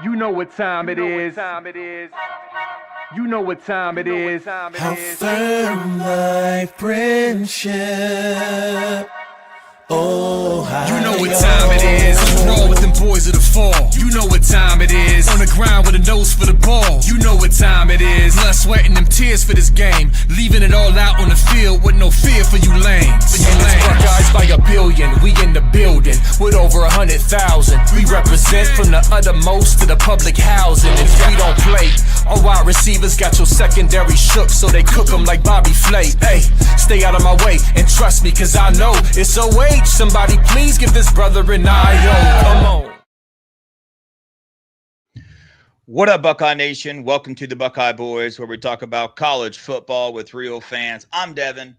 You know what time it is. You know what time it is. How firm thy friendship. Oh, how you know what time it is. On the road with them boys of the fall. You know what time it is. On the ground with a nose for the ball. You know what time it is. Blood, sweat, and them tears for this game. Leaving it all out on the field with no fear for you lames. And it's Buckeyes by a billion. We in the building with over 100,000. We represent from the uttermost to the public housing. And if we don't play, our wide receivers got your secondary shook, so they cook them like Bobby Flay. Hey, stay out of my way and trust me, cause I know it's a way. Somebody please give this brother an eye. Come on. What up, Buckeye Nation? Welcome to the Buckeye Boys, where we talk about college football with real fans. I'm Devin.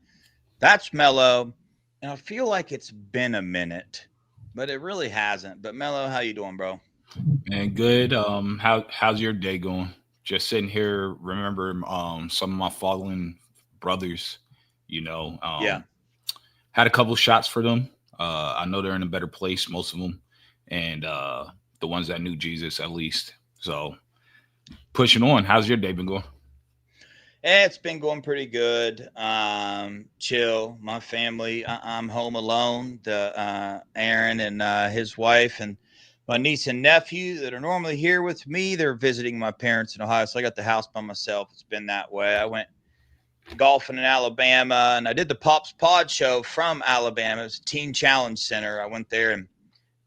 That's Mello. And I feel like it's been a minute, but it really hasn't. But Mello, how you doing, bro? Man, good. How's your day going? Just sitting here, remember some of my fallen brothers, Yeah. had a couple shots for them. I know they're in a better place, most of them, and the ones that knew Jesus at least. So pushing on. How's your day been going? It's been going pretty good. Chill. My family, I'm home alone. Aaron and his wife and my niece and nephew that are normally here with me, they're visiting my parents in Ohio. So I got the house by myself. It's been that way. I went golfing in Alabama, and I did the Pops Pod show from Alabama. It was a Teen Challenge Center. I went there and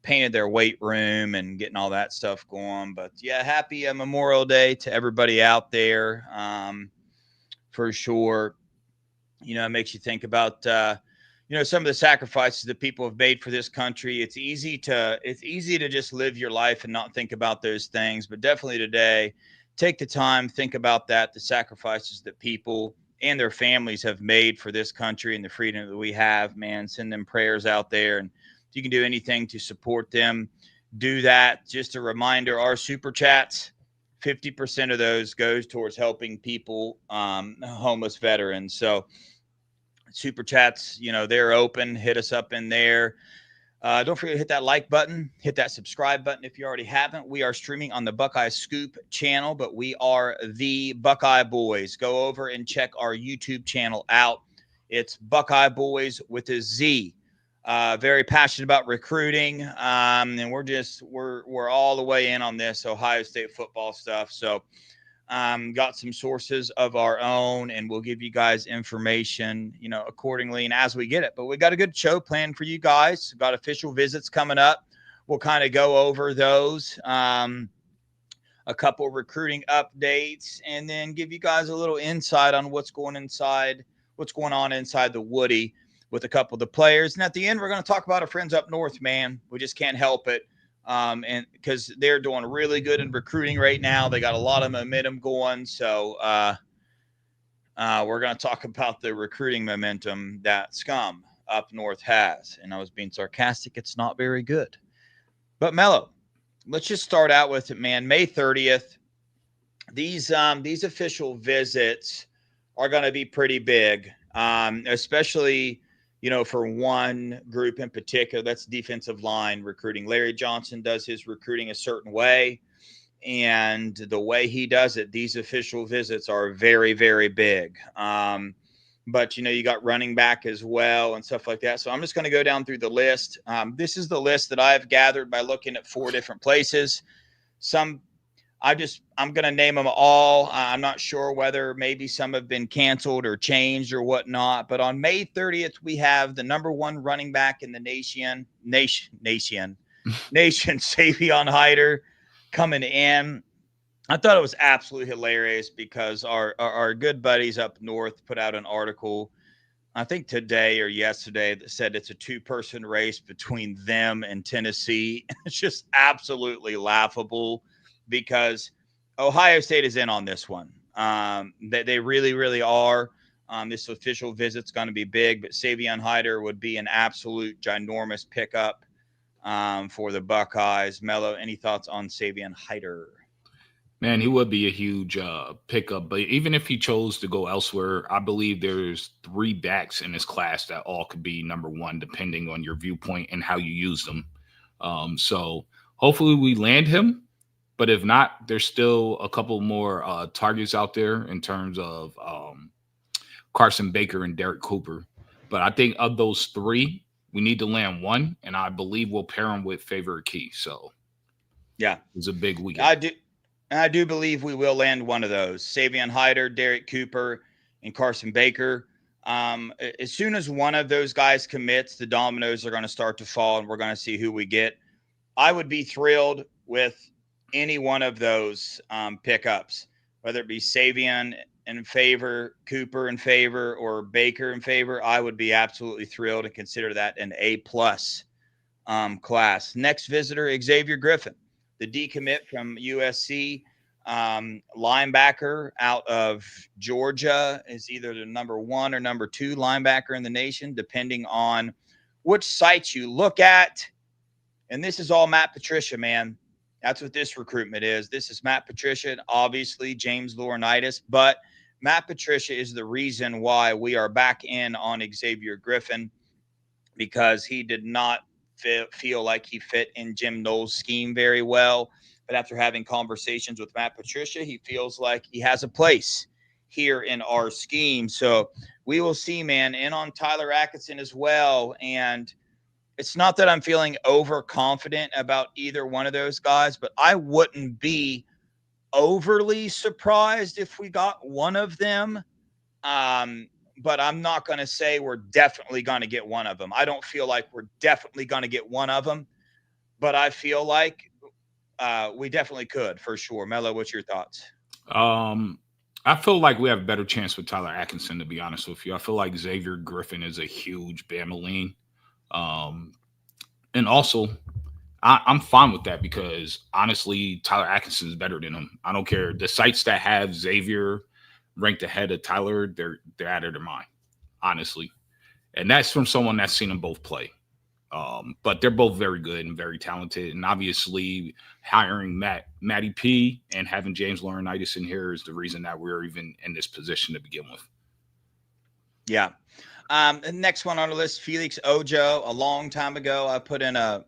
painted their weight room and getting all that stuff going. But yeah, happy Memorial Day to everybody out there. For sure. It makes you think about some of the sacrifices that people have made for this country. It's easy to just live your life and not think about those things, but definitely today, take the time, think about that, the sacrifices that people and their families have made for this country and the freedom that we have, man. Send them prayers out there. And if you can do anything to support them, do that. Just a reminder, our super chats, 50% of those goes towards helping people, homeless veterans. So super chats, they're open. Hit us up in there. Don't forget to hit that like button, hit that subscribe button if you already haven't. We are streaming on the Buckeye Scoop channel, but we are the Buckeye Boys. Go over and check our YouTube channel out. It's Buckeye Boys with a Z. Very passionate about recruiting, and we're all the way in on this Ohio State football stuff. So got some sources of our own, and we'll give you guys information, accordingly and as we get it. But we got a good show planned for you guys. Got official visits coming up. We'll kind of go over those, a couple recruiting updates, and then give you guys a little insight on what's going on inside the Woody with a couple of the players. And at the end, we're going to talk about our friends up north, man. We just can't help it. And because they're doing really good in recruiting right now. They got a lot of momentum going. So we're going to talk about the recruiting momentum that Scum up north has. And I was being sarcastic. It's not very good. But Mello, let's just start out with it, man. May 30th. These official visits are going to be pretty big, especially for one group in particular. That's defensive line recruiting. Larry Johnson does his recruiting a certain way, and the way he does it, these official visits are very, very big. But you got running back as well and stuff like that. So I'm just going to go down through the list. This is the list that I've gathered by looking at 4 different places. I'm going to name them all. I'm not sure whether maybe some have been canceled or changed or whatnot. But on May 30th, we have the number 1 running back in the nation, Savion Hyder, coming in. I thought it was absolutely hilarious because our good buddies up north put out an article, I think today or yesterday, that said it's a 2-person race between them and Tennessee. It's just absolutely laughable, because Ohio State is in on this one. They really, really are. This official visit's going to be big, but Savion Hyder would be an absolute ginormous pickup for the Buckeyes. Mello, any thoughts on Savion Hyder? Man, he would be a huge pickup. But even if he chose to go elsewhere, I believe there's 3 backs in this class that all could be number 1, depending on your viewpoint and how you use them. So hopefully we land him. But if not, there's still a couple more targets out there in terms of Carson Baker and Derek Cooper. But I think of those three, we need to land one, and I believe we'll pair them with Favorite Key. So yeah, it's a big weekend. I do believe we will land one of those. Savion Hyder, Derek Cooper, and Carson Baker. As soon as one of those guys commits, the dominoes are going to start to fall, and we're going to see who we get. I would be thrilled with any one of those pickups, whether it be Savion in favor, Cooper in favor, or Baker in favor. I would be absolutely thrilled and consider that an A+ class. Next visitor, Xavier Griffin, the decommit from USC, linebacker out of Georgia, is either the number 1 or number 2 linebacker in the nation, depending on which sites you look at. And this is all Matt Patricia, man. That's what this recruitment is. This is Matt Patricia, and obviously James Laurinaitis, but Matt Patricia is the reason why we are back in on Xavier Griffin, because he did not feel like he fit in Jim Knowles' scheme very well. But after having conversations with Matt Patricia, he feels like he has a place here in our scheme. So we will see, man. And on Tyler Atkinson as well. And it's not that I'm feeling overconfident about either one of those guys, but I wouldn't be overly surprised if we got one of them. But I'm not going to say we're definitely going to get one of them. I don't feel like we're definitely going to get one of them, but I feel like we definitely could, for sure. Mello, what's your thoughts? I feel like we have a better chance with Tyler Atkinson, to be honest with you. I feel like Xavier Griffin is a huge Bama lean. And also, I'm fine with that because, honestly, Tyler Atkinson is better than him. I don't care. The sites that have Xavier ranked ahead of Tyler, they're out of their mind, honestly. And that's from someone that's seen them both play. But they're both very good and very talented. And obviously, hiring Matty P and having James Laurinaitis in here is the reason that we're even in this position to begin with. Yeah. The next one on the list, Felix Ojo. A long time ago, I put in a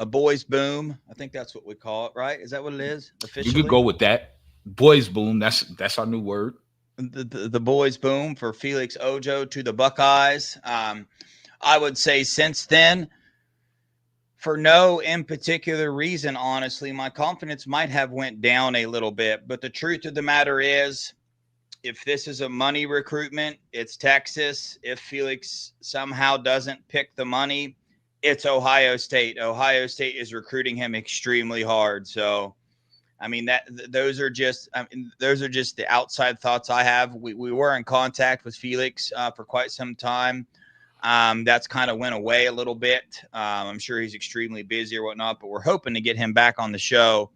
boys boom. I think that's what we call it, right? Is that what it is officially? You could go with that. Boys boom. That's our new word. The boys boom for Felix Ojo to the Buckeyes. I would say since then, for no in particular reason, honestly, my confidence might have went down a little bit. But the truth of the matter is, if this is a money recruitment, it's Texas. If Felix somehow doesn't pick the money, it's Ohio State. Ohio State is recruiting him extremely hard. So, I mean, those are just the outside thoughts I have. We were in contact with Felix for quite some time. That's kind of went away a little bit. I'm sure he's extremely busy or whatnot, but we're hoping to get him back on the show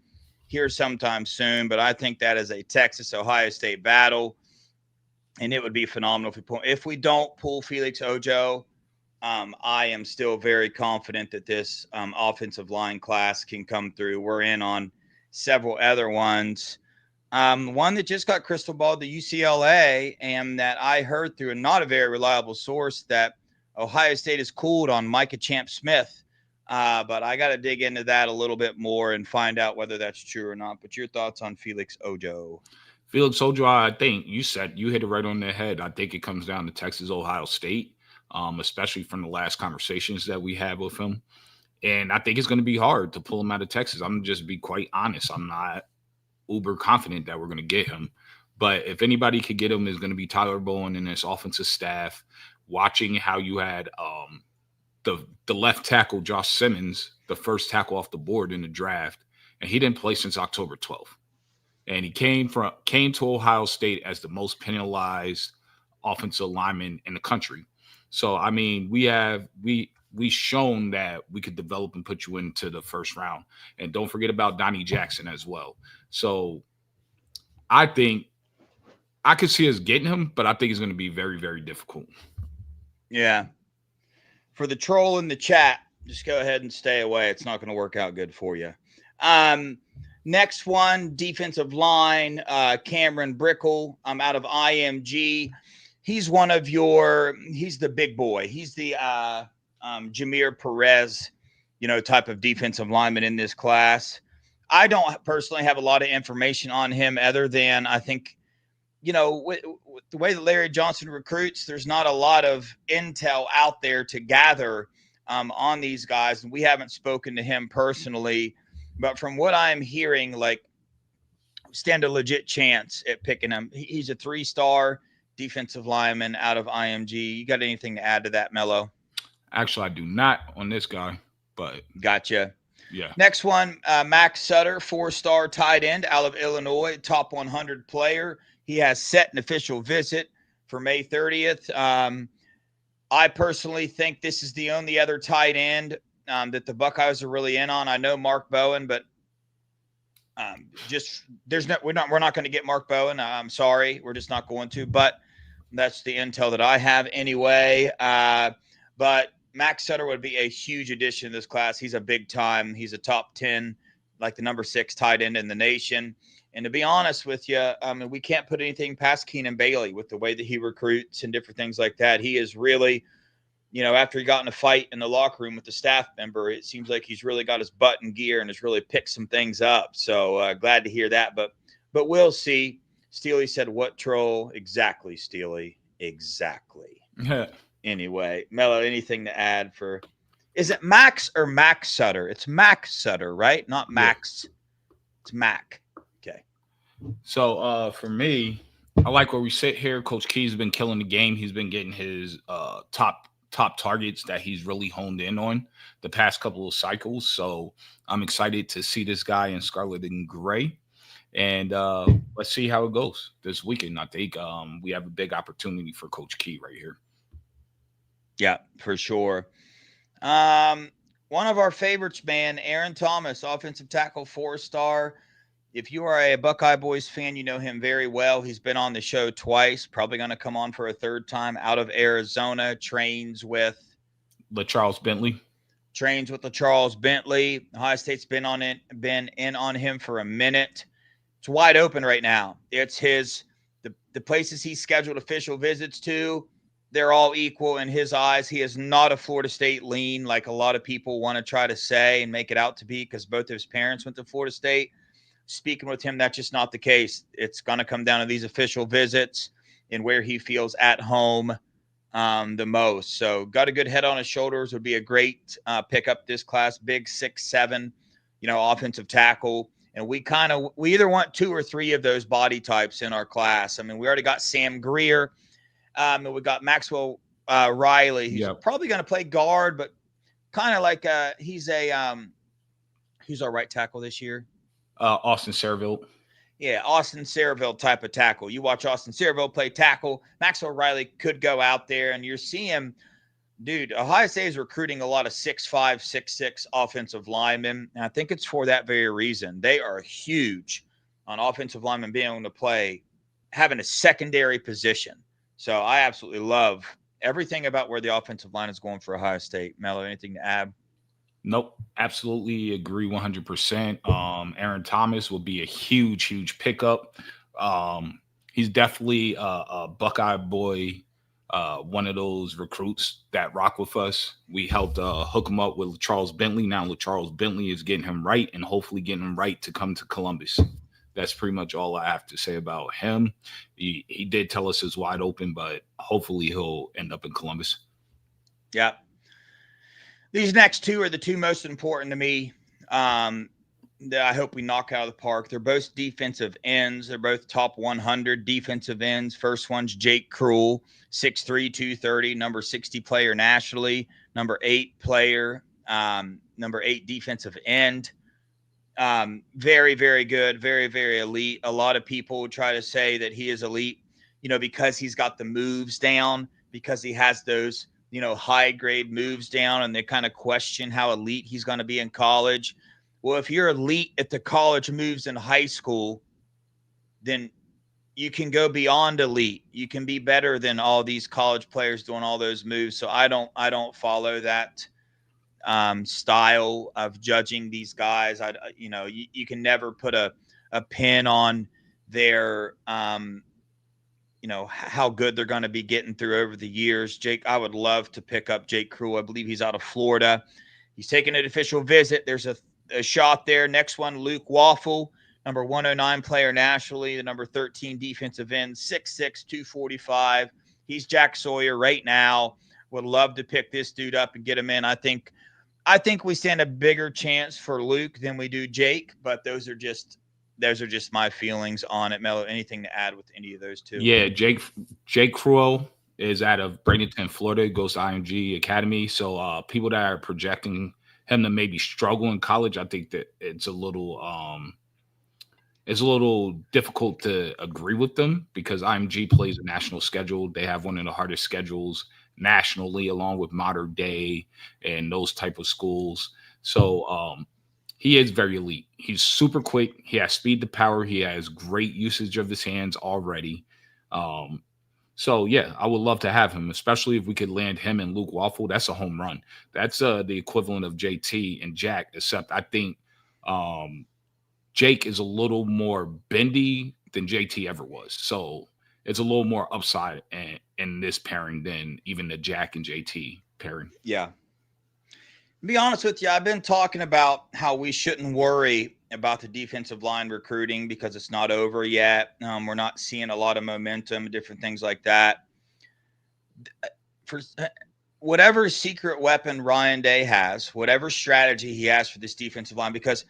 here sometime soon. But I think that is a Texas-Ohio State battle, and it would be phenomenal if we don't pull Felix Ojo. I am still very confident that this offensive line class can come through. We're in on several other ones. One that just got crystal balled to UCLA, and that I heard through a not a very reliable source that Ohio State is cooled on Micah Champ-Smith. But I got to dig into that a little bit more and find out whether that's true or not. But your thoughts on Felix Ojo? Felix Ojo, I think you hit it right on the head. I think it comes down to Texas, Ohio State, especially from the last conversations that we had with him. And I think it's going to be hard to pull him out of Texas. I'm going to just be quite honest. I'm not uber confident that we're going to get him. But if anybody could get him, is going to be Tyler Bowen and his offensive staff. Watching how you had the left tackle, Josh Simmons, the first tackle off the board in the draft, and he didn't play since October 12th. And he came to Ohio State as the most penalized offensive lineman in the country. So, I mean, we shown that we could develop and put you into the first round. And don't forget about Donnie Jackson as well. So I think I could see us getting him, but I think it's going to be very, very difficult. Yeah. For the troll in the chat, just go ahead and stay away. It's not going to work out good for you. Next one, defensive line, Cameron Brickle. I'm out of IMG. He's he's the big boy. He's the Jameer Perez, type of defensive lineman in this class. I don't personally have a lot of information on him other than I think, with the way that Larry Johnson recruits, there's not a lot of intel out there to gather on these guys. And we haven't spoken to him personally, but from what I'm hearing, like, stand a legit chance at picking him. He's a 3-star defensive lineman out of IMG. You got anything to add to that, Mello? Actually, I do not on this guy, but gotcha. Yeah. Next one, Max Sutter, 4-star tight end out of Illinois, top 100 player. He has set an official visit for May 30th. I personally think this is the only other tight end that the Buckeyes are really in on. I know Mark Bowen, but we're not going to get Mark Bowen. I'm sorry, we're just not going to. But that's the intel that I have anyway. But Max Sutter would be a huge addition to this class. He's a big time. He's a top 10, like the number 6 tight end in the nation. And to be honest with you, we can't put anything past Keenan Bailey with the way that he recruits and different things like that. He is really, after he got in a fight in the locker room with the staff member, it seems like he's really got his butt in gear and has really picked some things up. So glad to hear that. But we'll see. Steely said, "What troll?" Exactly, Steely. Exactly. Anyway, Mello, anything to add for? Is it Max or Max Sutter? It's Max Sutter, right? Not Max. Yeah. It's Mac. Okay. So for me, I like where we sit here. Coach Key's been killing the game. He's been getting his top targets that he's really honed in on the past couple of cycles. So I'm excited to see this guy in scarlet and gray. And let's see how it goes this weekend. I think we have a big opportunity for Coach Key right here. Yeah, for sure. One of our favorites, man, Aaron Thomas, offensive tackle, 4-star. If you are a Buckeye Boys fan, you know him very well. He's been on the show twice, probably going to come on for a third time. Out of Arizona, trains with LaCharles Bentley. Ohio State's been in on him for a minute. It's wide open right now. It's the places he's scheduled official visits to, they're all equal in his eyes. He is not a Florida State lean like a lot of people want to try to say and make it out to be, because both of his parents went to Florida State. Speaking with him, that's just not the case. It's going to come down to these official visits and where he feels at home the most. So got a good head on his shoulders. Would be a great pickup this class. Big 6'7", offensive tackle. And we either want 2 or 3 of those body types in our class. I mean, we already got Sam Greer. And we got Maxwell Riley. He's probably going to play guard, but kind of like he's our right tackle this year. Austin Saraville. Yeah, Austin Saraville type of tackle. You watch Austin Saraville play tackle. Maxwell Riley could go out there, and you're seeing, dude, Ohio State is recruiting a lot of 6'5", 6'6" offensive linemen, and I think it's for that very reason. They are huge on offensive linemen being able to play, having a secondary position. So I absolutely love everything about where the offensive line is going for Ohio State. Mello, anything to add? Nope. Absolutely agree 100%. Aaron Thomas will be a huge pickup. He's definitely a Buckeye boy, one of those recruits that rock with us. We helped hook him up with Charles Bentley. Now Charles Bentley is getting him right and hopefully getting him right to come to Columbus. That's pretty much all I have to say about him. He did tell us it's wide open, but hopefully he'll end up in Columbus. Yeah. These next 2 are the 2 most important to me that I hope we knock out of the park. They're both defensive ends. They're both top 100 defensive ends. First one's Jake Krull, 6'3", 230, number 60 player nationally, number 8 player, number 8 defensive end. Very, very good, very, very elite. A lot of people try to say that he is elite, because he's got the moves down, because he has those, high grade moves down, and they kind of question how elite he's going to be in college. Well, if you're elite at the college moves in high school, then you can go beyond elite. You can be better than all these college players doing all those moves. So I don't follow that style of judging these guys. You can never put a pin on their, how good they're going to be getting through over the years. I would love to pick up Jake Krull. I believe he's out of Florida. He's taking an official visit. There's a shot there. Next one, Luke Waffle, number 109 player nationally, the number 13 defensive end, 6'6", 245. He's Jack Sawyer right now. Would love to pick this dude up and get him in. I think we stand a bigger chance for Luke than we do Jake, but those are just my feelings on it. Mello, anything to add with any of those two? Yeah, Jake Cruel is out of Bradenton, Florida, goes to IMG Academy. So people that are projecting him to maybe struggle in college, I think that it's a little difficult to agree with them because IMG plays a national schedule. They have one of the hardest schedules nationally, along with Modern Day and those type of schools. So he is very elite. He's super quick. He has speed to power. He has great usage of his hands already. So yeah, I would love to have him, especially if we could land him and Luke Waffle. That's a home run. That's the equivalent of JT and Jack, except I think Jake is a little more bendy than JT ever was. So it's a little more upside in this pairing than even the Jack and JT pairing. Yeah. To be honest with you, I've been talking about how we shouldn't worry about the defensive line recruiting because it's not over yet. We're not seeing a lot of momentum, different things like that. For whatever secret weapon Ryan Day has, whatever strategy he has for this defensive line, because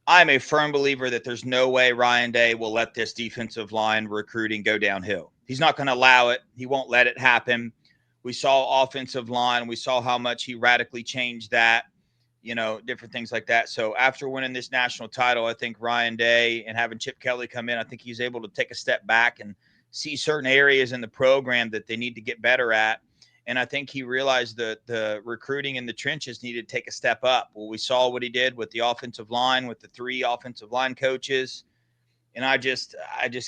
I'm a firm believer that there's no way Ryan Day will let this defensive line recruiting go downhill. He's not going to allow it. He won't let it happen. We saw offensive line. We saw how much he radically changed that, different things like that. So after winning this national title, I think Ryan Day and having Chip Kelly come in, I think he's able to take a step back and see certain areas in the program that they need to get better at. And I think he realized that the recruiting in the trenches needed to take a step up. Well, we saw what he did with the offensive line, with the 3 offensive line coaches. And I just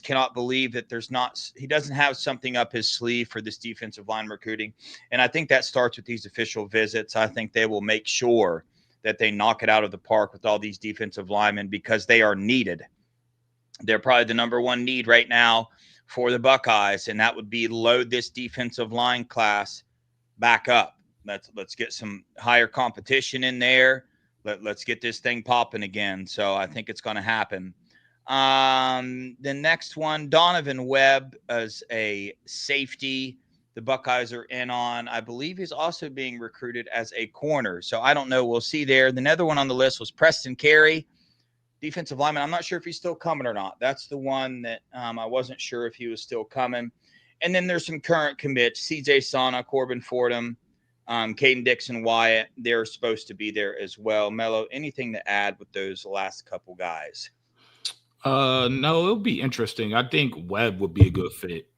cannot believe that he doesn't have something up his sleeve for this defensive line recruiting. And I think that starts with these official visits. I think they will make sure that they knock it out of the park with all these defensive linemen because they are needed. They're probably the number one need right now for the Buckeyes, and that would be load this defensive line class back up. Let's get some higher competition in there. Let's get this thing popping again. So I think it's going to happen. The next one, Donovan Webb as a safety. The Buckeyes are in on. I believe he's also being recruited as a corner. So I don't know. We'll see there. The other one on the list was Preston Carey, defensive lineman. I'm not sure if he's still coming or not. That's the one that I wasn't sure if he was still coming. And then there's some current commits, CJ Sana, Corbin Fordham, Caden Dixon Wyatt. They're supposed to be there as well. Mello, anything to add with those last couple guys? No, it'll be interesting. I think Webb would be a good fit,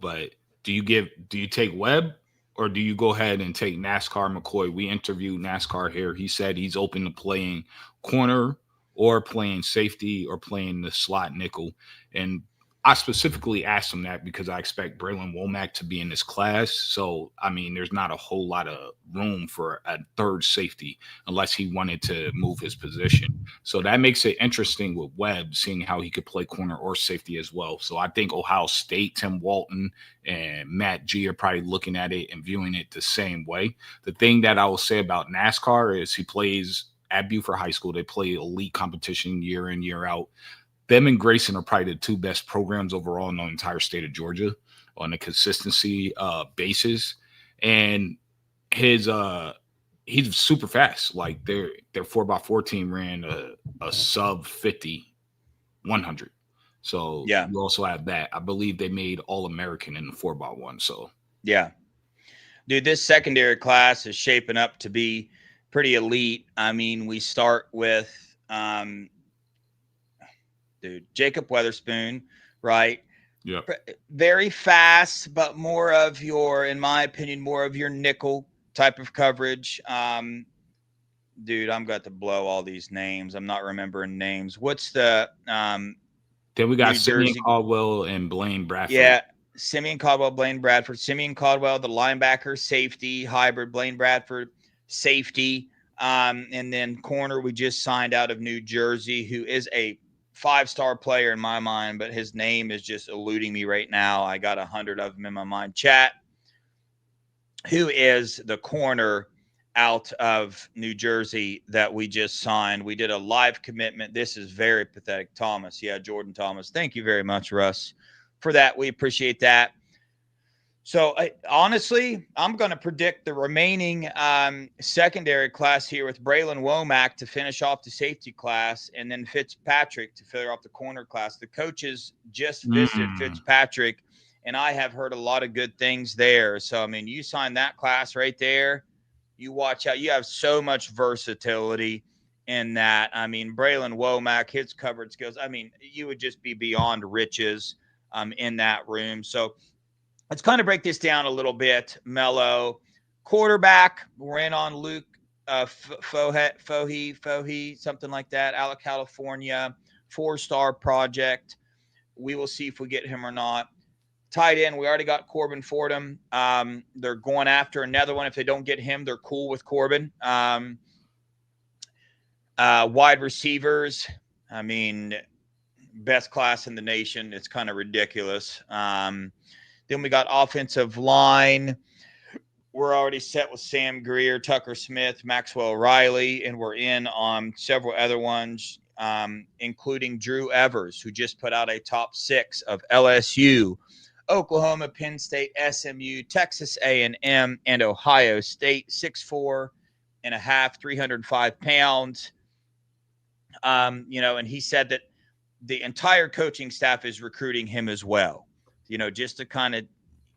but do you take Webb or do you go ahead and take NASCAR McCoy? We interviewed NASCAR here. He said he's open to playing corner or playing safety or playing the slot nickel. And I specifically asked him that because I expect Braylon Womack to be in this class. So, there's not a whole lot of room for a third safety unless he wanted to move his position. So that makes it interesting with Webb, seeing how he could play corner or safety as well. So I think Ohio State, Tim Walton, and Matt G are probably looking at it and viewing it the same way. The thing that I will say about NASCAR is he plays at Buford High School. They play elite competition year in, year out. Them and Grayson are probably the 2 best programs overall in the entire state of Georgia on a consistency basis. And he's super fast. Like their 4x4 team ran a sub 50 100. So yeah, you also have that. I believe they made All-American in the 4x1. So yeah, dude, this secondary class is shaping up to be pretty elite. We start with Jacob Weatherspoon, right? Yeah. Very fast, but in my opinion, more of your nickel type of coverage. Dude, I'm got to blow all these names. I'm not remembering names. What's the then we got Simeon Caldwell and Blaine Bradford. Yeah, Simeon Caldwell, Blaine Bradford. Simeon Caldwell, the linebacker, safety, hybrid. Blaine Bradford, safety. And then corner, we just signed out of New Jersey, who is a 5-star player in my mind, but his name is just eluding me right now. I got 100 of them in my mind. Chat, who is the corner out of New Jersey that we just signed. We did a live commitment. This is very pathetic. Thomas. Yeah, Jordan Thomas. Thank you very much, Russ, for that. We appreciate that. So honestly, I'm going to predict the remaining secondary class here with Braylon Womack to finish off the safety class, and then Fitzpatrick to finish off the corner class. The coaches just visited Fitzpatrick, and I have heard a lot of good things there. So, I mean, you sign that class right there, you watch out. You have so much versatility in that. I mean, Braylon Womack, his coverage skills, I mean, you would just be beyond riches in that room. So, let's kind of break this down a little bit. Mello, quarterback, we're in on Luke Fohi, something like that, out of California, 4-star project. We will see if we get him or not. Tight end, we already got Corbin Fordham. They're going after another one. If they don't get him, they're cool with Corbin. Wide receivers, I mean, best class in the nation. It's kind of ridiculous. Then we got offensive line. We're already set with Sam Greer, Tucker Smith, Maxwell Riley, and we're in on several other ones, including Drew Evers, who just put out a top 6 of LSU, Oklahoma, Penn State, SMU, Texas A&M, and Ohio State. 6'4 and a half, 305 pounds. And he said that the entire coaching staff is recruiting him as well. Just to kind of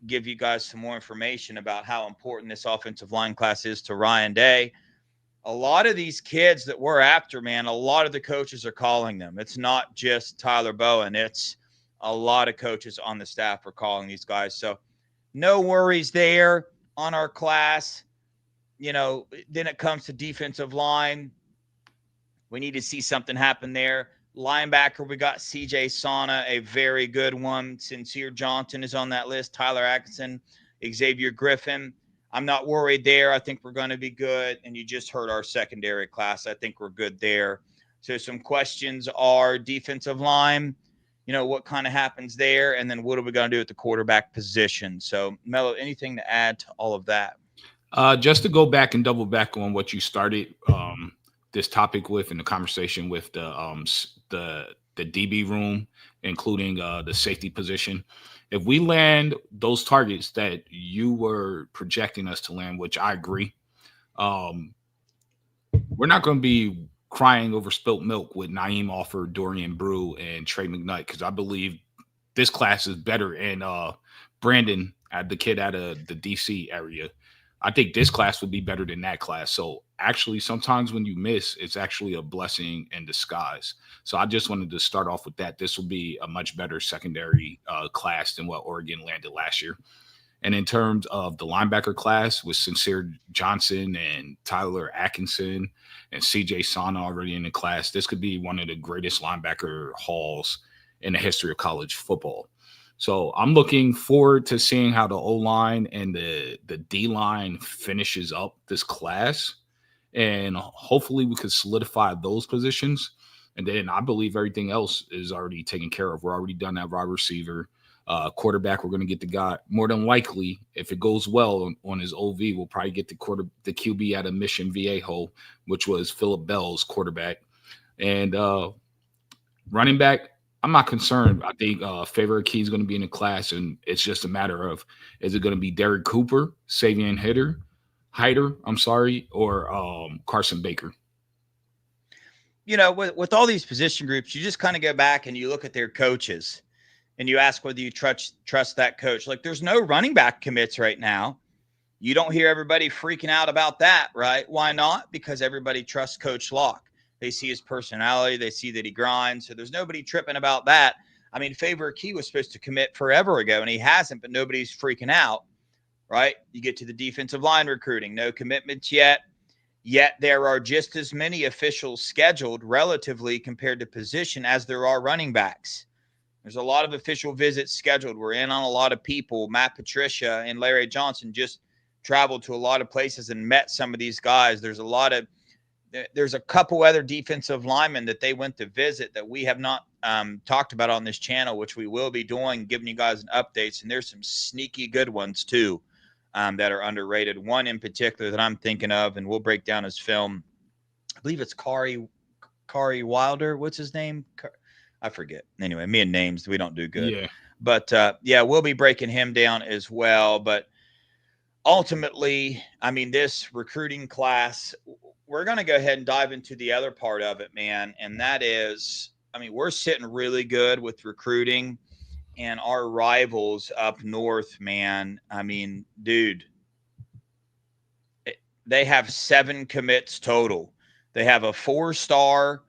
give you guys some more information about how important this offensive line class is to Ryan Day. A lot of these kids that we're after, man, a lot of the coaches are calling them. It's not just Tyler Bowen. It's a lot of coaches on the staff are calling these guys. So no worries there on our class. Then it comes to defensive line. We need to see something happen there. Linebacker, we got CJ Sana, a very good one. Sincere Johnson is on that list. Tyler Atkinson, Xavier Griffin. I'm not worried there. I think we're going to be good. And you just heard our secondary class. I think we're good there. So some questions are defensive line, what kind of happens there? And then what are we going to do at the quarterback position? So, Mello, anything to add to all of that? Just to go back and double back on what you started this topic with, in the conversation with the DB room, including the safety position. If we land those targets that you were projecting us to land, which I agree, we're not going to be crying over spilt milk with Naeem Offer, Dorian Brew, and Trey McKnight, because I believe this class is better. And Brandon, the kid out of the DC area, I think this class would be better than that class. So actually, sometimes when you miss, it's actually a blessing in disguise. So I just wanted to start off with that. This will be a much better secondary class than what Oregon landed last year. And in terms of the linebacker class, with Sincere Johnson and Tyler Atkinson and CJ Sana already in the class, this could be one of the greatest linebacker hauls in the history of college football. So I'm looking forward to seeing how the O-line and the D-line finishes up this class. And hopefully we could solidify those positions. And then I believe everything else is already taken care of. We're already done that wide receiver. Quarterback, we're going to get the guy, more than likely, if it goes well on his OV, we'll probably get the QB out of Mission Viejo, which was Phillip Bell's quarterback. And running back, I'm not concerned. I think Favorite Key is going to be in the class, and it's just a matter of, is it going to be Derek Cooper, Savion Hyder, or Carson Baker? With all these position groups, you just kind of go back and you look at their coaches and you ask whether you trust that coach. Like, there's no running back commits right now. You don't hear everybody freaking out about that, right? Why not? Because everybody trusts Coach Locke. They see his personality. They see that he grinds. So there's nobody tripping about that. I mean, Favorite Key was supposed to commit forever ago, and he hasn't, but nobody's freaking out, right? You get to the defensive line recruiting. No commitments yet. Yet there are just as many officials scheduled relatively compared to position as there are running backs. There's a lot of official visits scheduled. We're in on a lot of people. Matt Patricia and Larry Johnson just traveled to a lot of places and met some of these guys. There's a couple other defensive linemen that they went to visit that we have not talked about on this channel, which we will be doing, giving you guys an updates. And there's some sneaky good ones too that are underrated. One in particular that I'm thinking of, and we'll break down his film. I believe it's Kari Wilder. What's his name? I forget. Anyway, me and names, we don't do good. Yeah. But yeah, we'll be breaking him down as well. But ultimately, I mean, this recruiting class, we're going to go ahead and dive into the other part of it, man. And that is, I mean, we're sitting really good with recruiting, and our rivals up north, man. I mean, dude, they have 7 commits total. They have a 4-star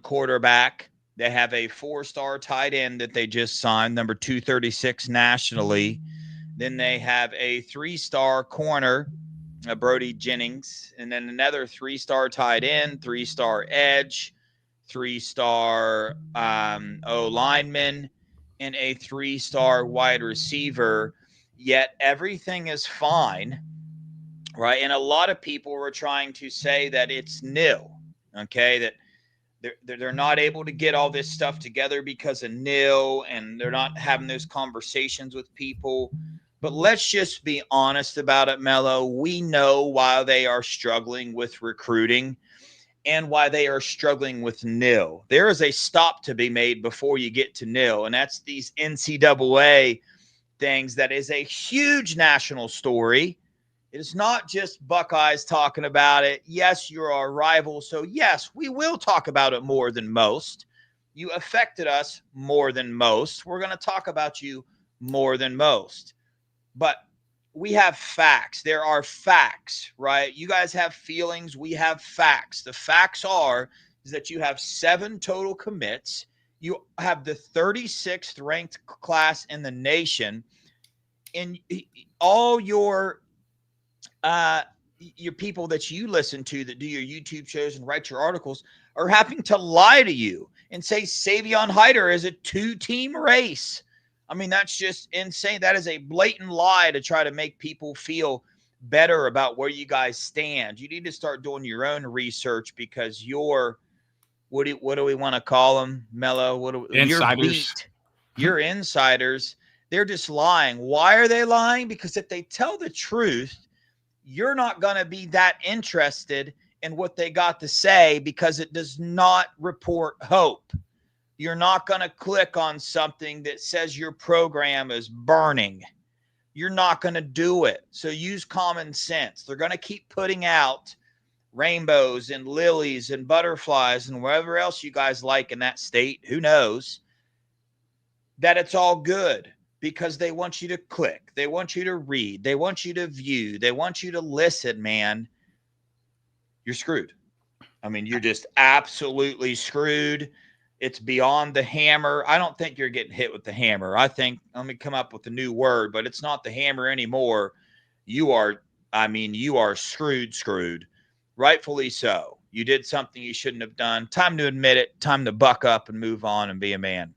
quarterback. They have a 4-star tight end that they just signed, number 236 nationally. Then they have a 3-star corner, Brody Jennings, and then another 3-star tight end, 3-star edge, 3-star O-lineman, and a 3-star wide receiver. Yet everything is fine, right? And a lot of people were trying to say that it's nil, okay, that they're not able to get all this stuff together because of nil, and they're not having those conversations with people. But let's just be honest about it, Mello. We know why they are struggling with recruiting and why they are struggling with nil. There is a stop to be made before you get to nil, and that's these NCAA things. That is a huge national story. It is not just Buckeyes talking about it. Yes, you're our rival, so yes, we will talk about it more than most. You affected us more than most. We're going to talk about you more than most. But we have facts. There are facts, right? You guys have feelings. We have facts. The facts is that you have 7 total commits. You have the 36th ranked class in the nation. And all your people that you listen to that do your YouTube shows and write your articles are having to lie to you and say Savion Hyder is a 2-team race. I mean, that's just insane. That is a blatant lie to try to make people feel better about where you guys stand. You need to start doing your own research, because you're, what do we want to call them, Mello? Insiders. You're insiders. They're just lying. Why are they lying? Because if they tell the truth, you're not going to be that interested in what they got to say, because it does not report hope. You're not going to click on something that says your program is burning. You're not going to do it. So use common sense. They're going to keep putting out rainbows and lilies and butterflies and whatever else you guys like in that state. Who knows? That it's all good, because they want you to click. They want you to read. They want you to view. They want you to listen, man. You're screwed. I mean, you're just absolutely screwed. It's beyond the hammer. I don't think you're getting hit with the hammer. I think, let me come up with a new word, but it's not the hammer anymore. You are screwed. Rightfully so. You did something you shouldn't have done. Time to admit it. Time to buck up and move on and be a man.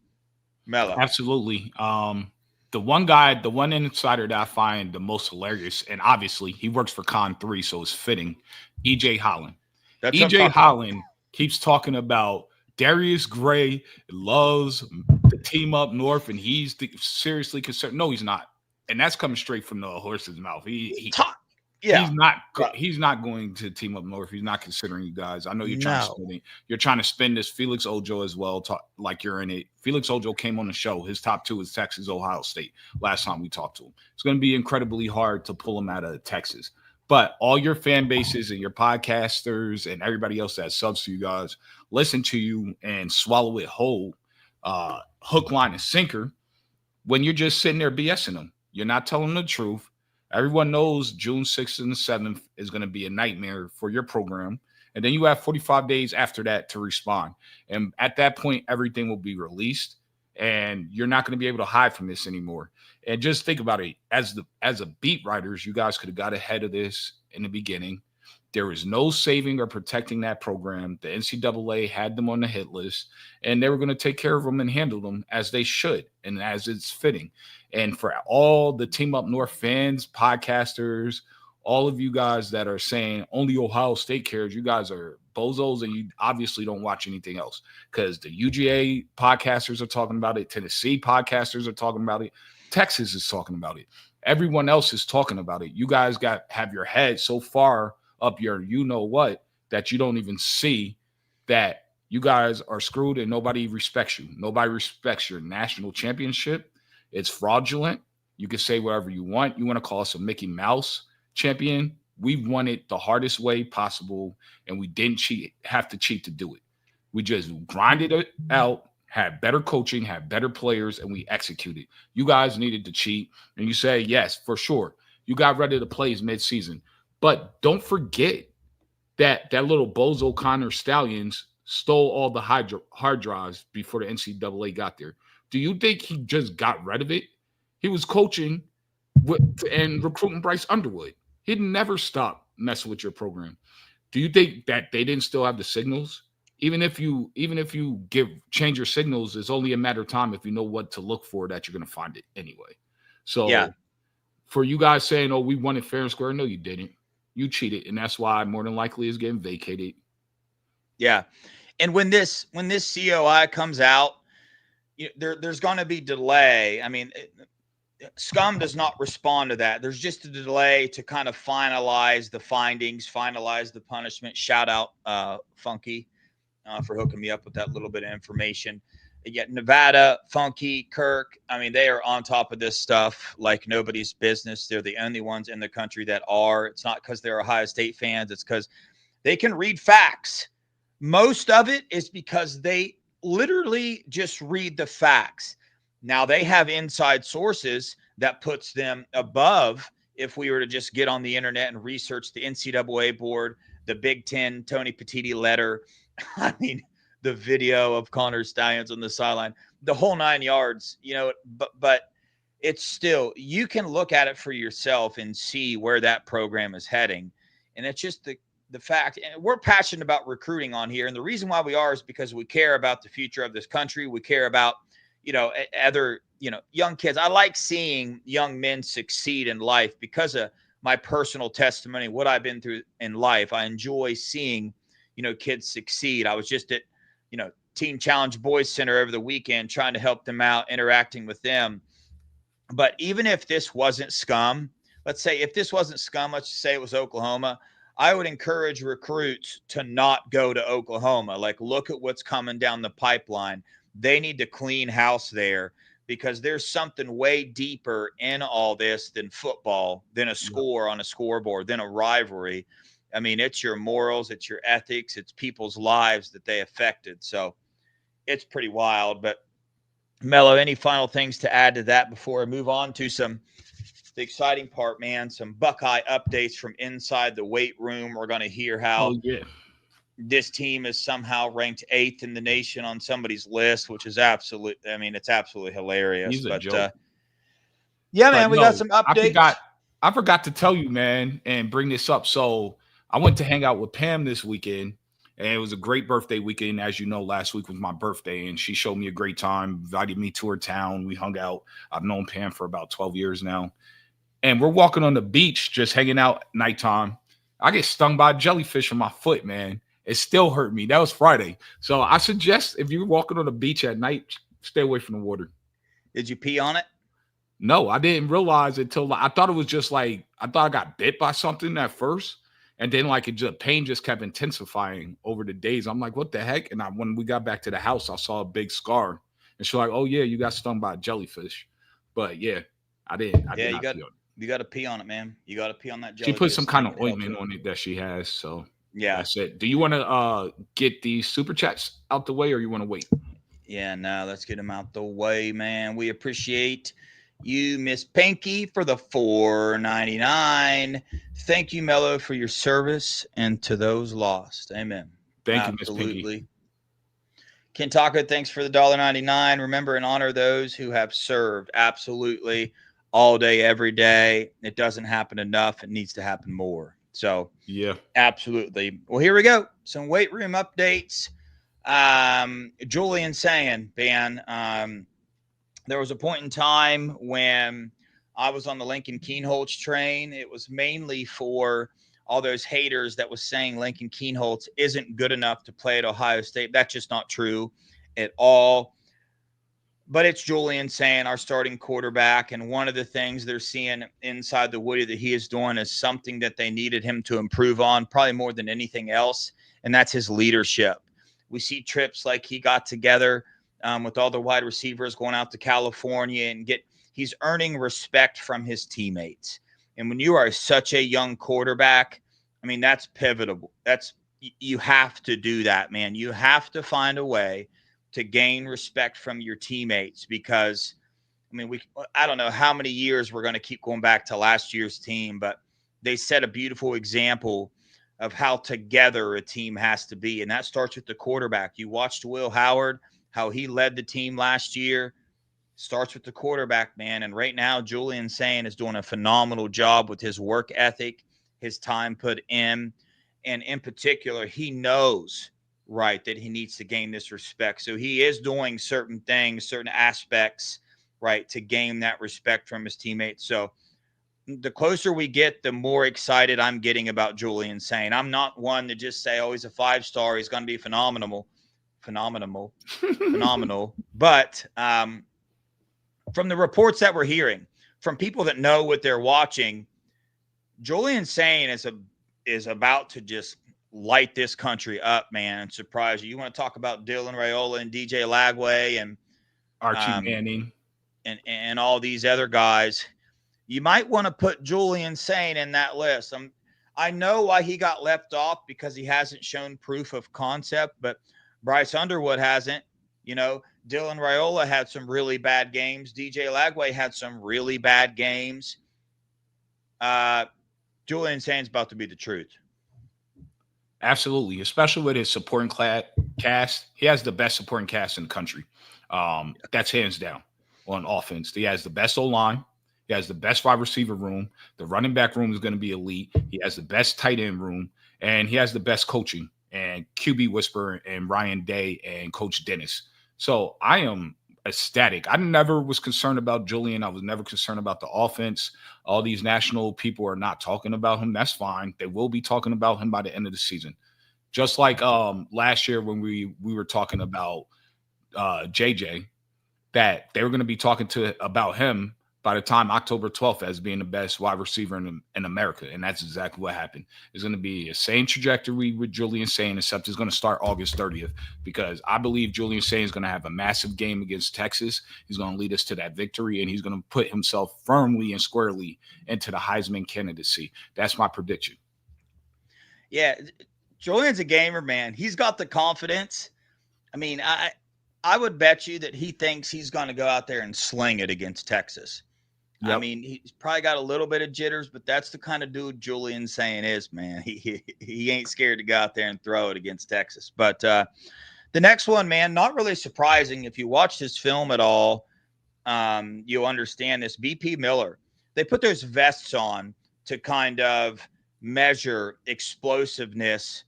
Mello. Absolutely. The one insider that I find the most hilarious, and obviously he works for Con 3, so it's fitting, EJ Holland. EJ Holland keeps talking about Darius Gray loves the team up north, and he's seriously concerned. No, he's not, and that's coming straight from the horse's mouth. He's not going to team up north. He's not considering you guys. I know you're trying to spin it. You're trying to spin this Felix Ojo as well, like you're in it. Felix Ojo came on the show. His top 2 is Texas, Ohio State. Last time we talked to him, it's going to be incredibly hard to pull him out of Texas. But all your fan bases and your podcasters and everybody else that subs to you guys listen to you and swallow it whole, hook, line, and sinker, when you're just sitting there BSing them. You're not telling the truth. Everyone knows June 6th and the 7th is going to be a nightmare for your program. And then you have 45 days after that to respond. And at that point, everything will be released, and you're not going to be able to hide from this anymore. And just think about it. As a beat writers, you guys could have got ahead of this in the beginning. There was no saving or protecting that program. The NCAA had them on the hit list, and they were going to take care of them and handle them as they should and as it's fitting. And for all the Team Up North fans, podcasters, all of you guys that are saying only Ohio State cares, you guys are bozos, and you obviously don't watch anything else, because the UGA podcasters are talking about it. Tennessee podcasters are talking about it. Texas is talking about it. Everyone else is talking about it. You guys have your head so far up your you know what that you don't even see that you guys are screwed and nobody respects you. Nobody respects your national championship. It's fraudulent. You can say whatever you want. You want to call us a Mickey Mouse champion. We won it the hardest way possible, and we didn't have to cheat to do it. We just grinded it out, had better coaching, had better players, and we executed. You guys needed to cheat, and you say, yes, for sure. You got rid of the plays midseason. But don't forget that little bozo Connor Stallions stole all the hard drives before the NCAA got there. Do you think he just got rid of it? He was coaching and recruiting Bryce Underwood. He'd never stop messing with your program. Do you think that they didn't still have the signals? Even if you change your signals, it's only a matter of time if you know what to look for that you're going to find it anyway. So for you guys saying, oh, we won it fair and square, no, you didn't. You cheated, and that's why more than likely is getting vacated. Yeah. And when this COI comes out, there's going to be delay. I mean, Scum does not respond to that. There's just a delay to kind of finalize the findings, finalize the punishment. Shout out Funky for hooking me up with that little bit of information. Yet Nevada, Funky, Kirk, I mean, they are on top of this stuff like nobody's business. They're the only ones in the country that are. It's not because they're Ohio State fans. It's because they can read facts. Most of it is because they literally just read the facts. Now, they have inside sources that puts them above if we were to just get on the internet and research the NCAA board, the Big Ten, Tony Petitti letter. I mean, the video of Connor Stallions on the sideline, the whole 9 yards, but it's still, you can look at it for yourself and see where that program is heading. And it's just the fact, and we're passionate about recruiting on here. And the reason why we are is because we care about the future of this country. We care about, other, young kids. I like seeing young men succeed in life because of my personal testimony, what I've been through in life. I enjoy seeing, kids succeed. I was just at, Teen Challenge Boys Center over the weekend, trying to help them out, interacting with them. But even if this wasn't Scum, let's say if this wasn't Scum, let's say it was Oklahoma, I would encourage recruits to not go to Oklahoma. Like, look at what's coming down the pipeline. They need to clean house there because there's something way deeper in all this than football, than a score on a scoreboard, than a rivalry. I mean, it's your morals, it's your ethics, it's people's lives that they affected. So it's pretty wild. But Mello, any final things to add to that before I move on to the exciting part, man? Some Buckeye updates from inside the weight room. We're going to hear how this team is somehow ranked 8th in the nation on somebody's list, which is it's absolutely hilarious. He's a joke. Man, we got some updates. I forgot to tell you, man, and bring this up. So I went to hang out with Pam this weekend, and it was a great birthday weekend. As you know, last week was my birthday, and she showed me a great time, invited me to her town. We hung out. I've known Pam for about 12 years now. And we're walking on the beach, just hanging out at nighttime. I get stung by a jellyfish on my foot, man. It still hurt me. That was Friday. So I suggest if you're walking on the beach at night, stay away from the water. Did you pee on it? No, I didn't realize it till I thought it was just like, I thought I got bit by something at first. And then pain just kept intensifying over the days. I'm like, what the heck? And when we got back to the house, I saw a big scar. And she's like, oh yeah, you got stung by a jellyfish. But yeah, I didn't. You got to pee on it, man. You got to pee on that jellyfish. She put some kind of ointment on it that she has. So yeah, that's it. Do you want to get these super chats out the way, or you want to wait? Yeah, no, let's get them out the way, man. We appreciate you, Miss Pinky, for the $4.99. Thank you, Mello, for your service, and to those lost. Amen. Thank you, Miss Pinky. Kentaka, thanks for the $1.99. Remember and honor those who have served. Absolutely. All day, every day. It doesn't happen enough. It needs to happen more. So, yeah, absolutely. Well, here we go. Some weight room updates. Julian saying, Ben, there was a point in time when I was on the Lincoln Kienholz train. It was mainly for all those haters that was saying Lincoln Kienholz isn't good enough to play at Ohio State. That's just not true at all. But it's Julian saying our starting quarterback. And one of the things they're seeing inside the Woody that he is doing is something that they needed him to improve on, probably more than anything else. And that's his leadership. We see trips like he got together with all the wide receivers going out to California and he's earning respect from his teammates. And when you are such a young quarterback, I mean, that's pivotal. You have to do that, man. You have to find a way to gain respect from your teammates because, I mean, I don't know how many years we're going to keep going back to last year's team, but they set a beautiful example of how together a team has to be. And that starts with the quarterback. You watched Will Howard, how he led the team last year. Starts with the quarterback, man. And right now, Julian Sain is doing a phenomenal job with his work ethic, his time put in. And in particular, he knows, right, that he needs to gain this respect. So he is doing certain things, certain aspects, right, to gain that respect from his teammates. So the closer we get, the more excited I'm getting about Julian Sain. I'm not one to just say, oh, he's a 5-star. He's going to be phenomenal. But from the reports that we're hearing, from people that know what they're watching, Julian Sain is about to just light this country up, man, and surprise you. You want to talk about Dylan Raiola and DJ Lagway and Archie Manning and all these other guys. You might want to put Julian Sain in that list. I know why he got left off because he hasn't shown proof of concept, but Bryce Underwood hasn't. You know, Dylan Raiola had some really bad games. DJ Lagway had some really bad games. Julian Sain's about to be the truth. Absolutely, especially with his supporting cast. He has the best supporting cast in the country. That's hands down on offense. He has the best O-line. He has the best wide receiver room. The running back room is going to be elite. He has the best tight end room, and he has the best coaching and QB whisperer and Ryan Day and Coach Dennis. So I am ecstatic. I never was concerned about Julian. I was never concerned about the offense. All these national people are not talking about him. That's fine. They will be talking about him by the end of the season. Just like last year when we were talking about JJ, that they were going to be talking about him by the time October 12th as being the best wide receiver in America. And that's exactly what happened. It's going to be the same trajectory with Julian Sain, except it's going to start August 30th, because I believe Julian Sain is going to have a massive game against Texas. He's going to lead us to that victory, and he's going to put himself firmly and squarely into the Heisman candidacy. That's my prediction. Yeah, Julian's a gamer, man. He's got the confidence. I mean, I would bet you that he thinks he's going to go out there and sling it against Texas. Yep. I mean, he's probably got a little bit of jitters, but that's the kind of dude Julian Sain is, man. He ain't scared to go out there and throw it against Texas. But the next one, man, not really surprising. If you watch this film at all, you'll understand this. BP Miller, they put those vests on to kind of measure explosiveness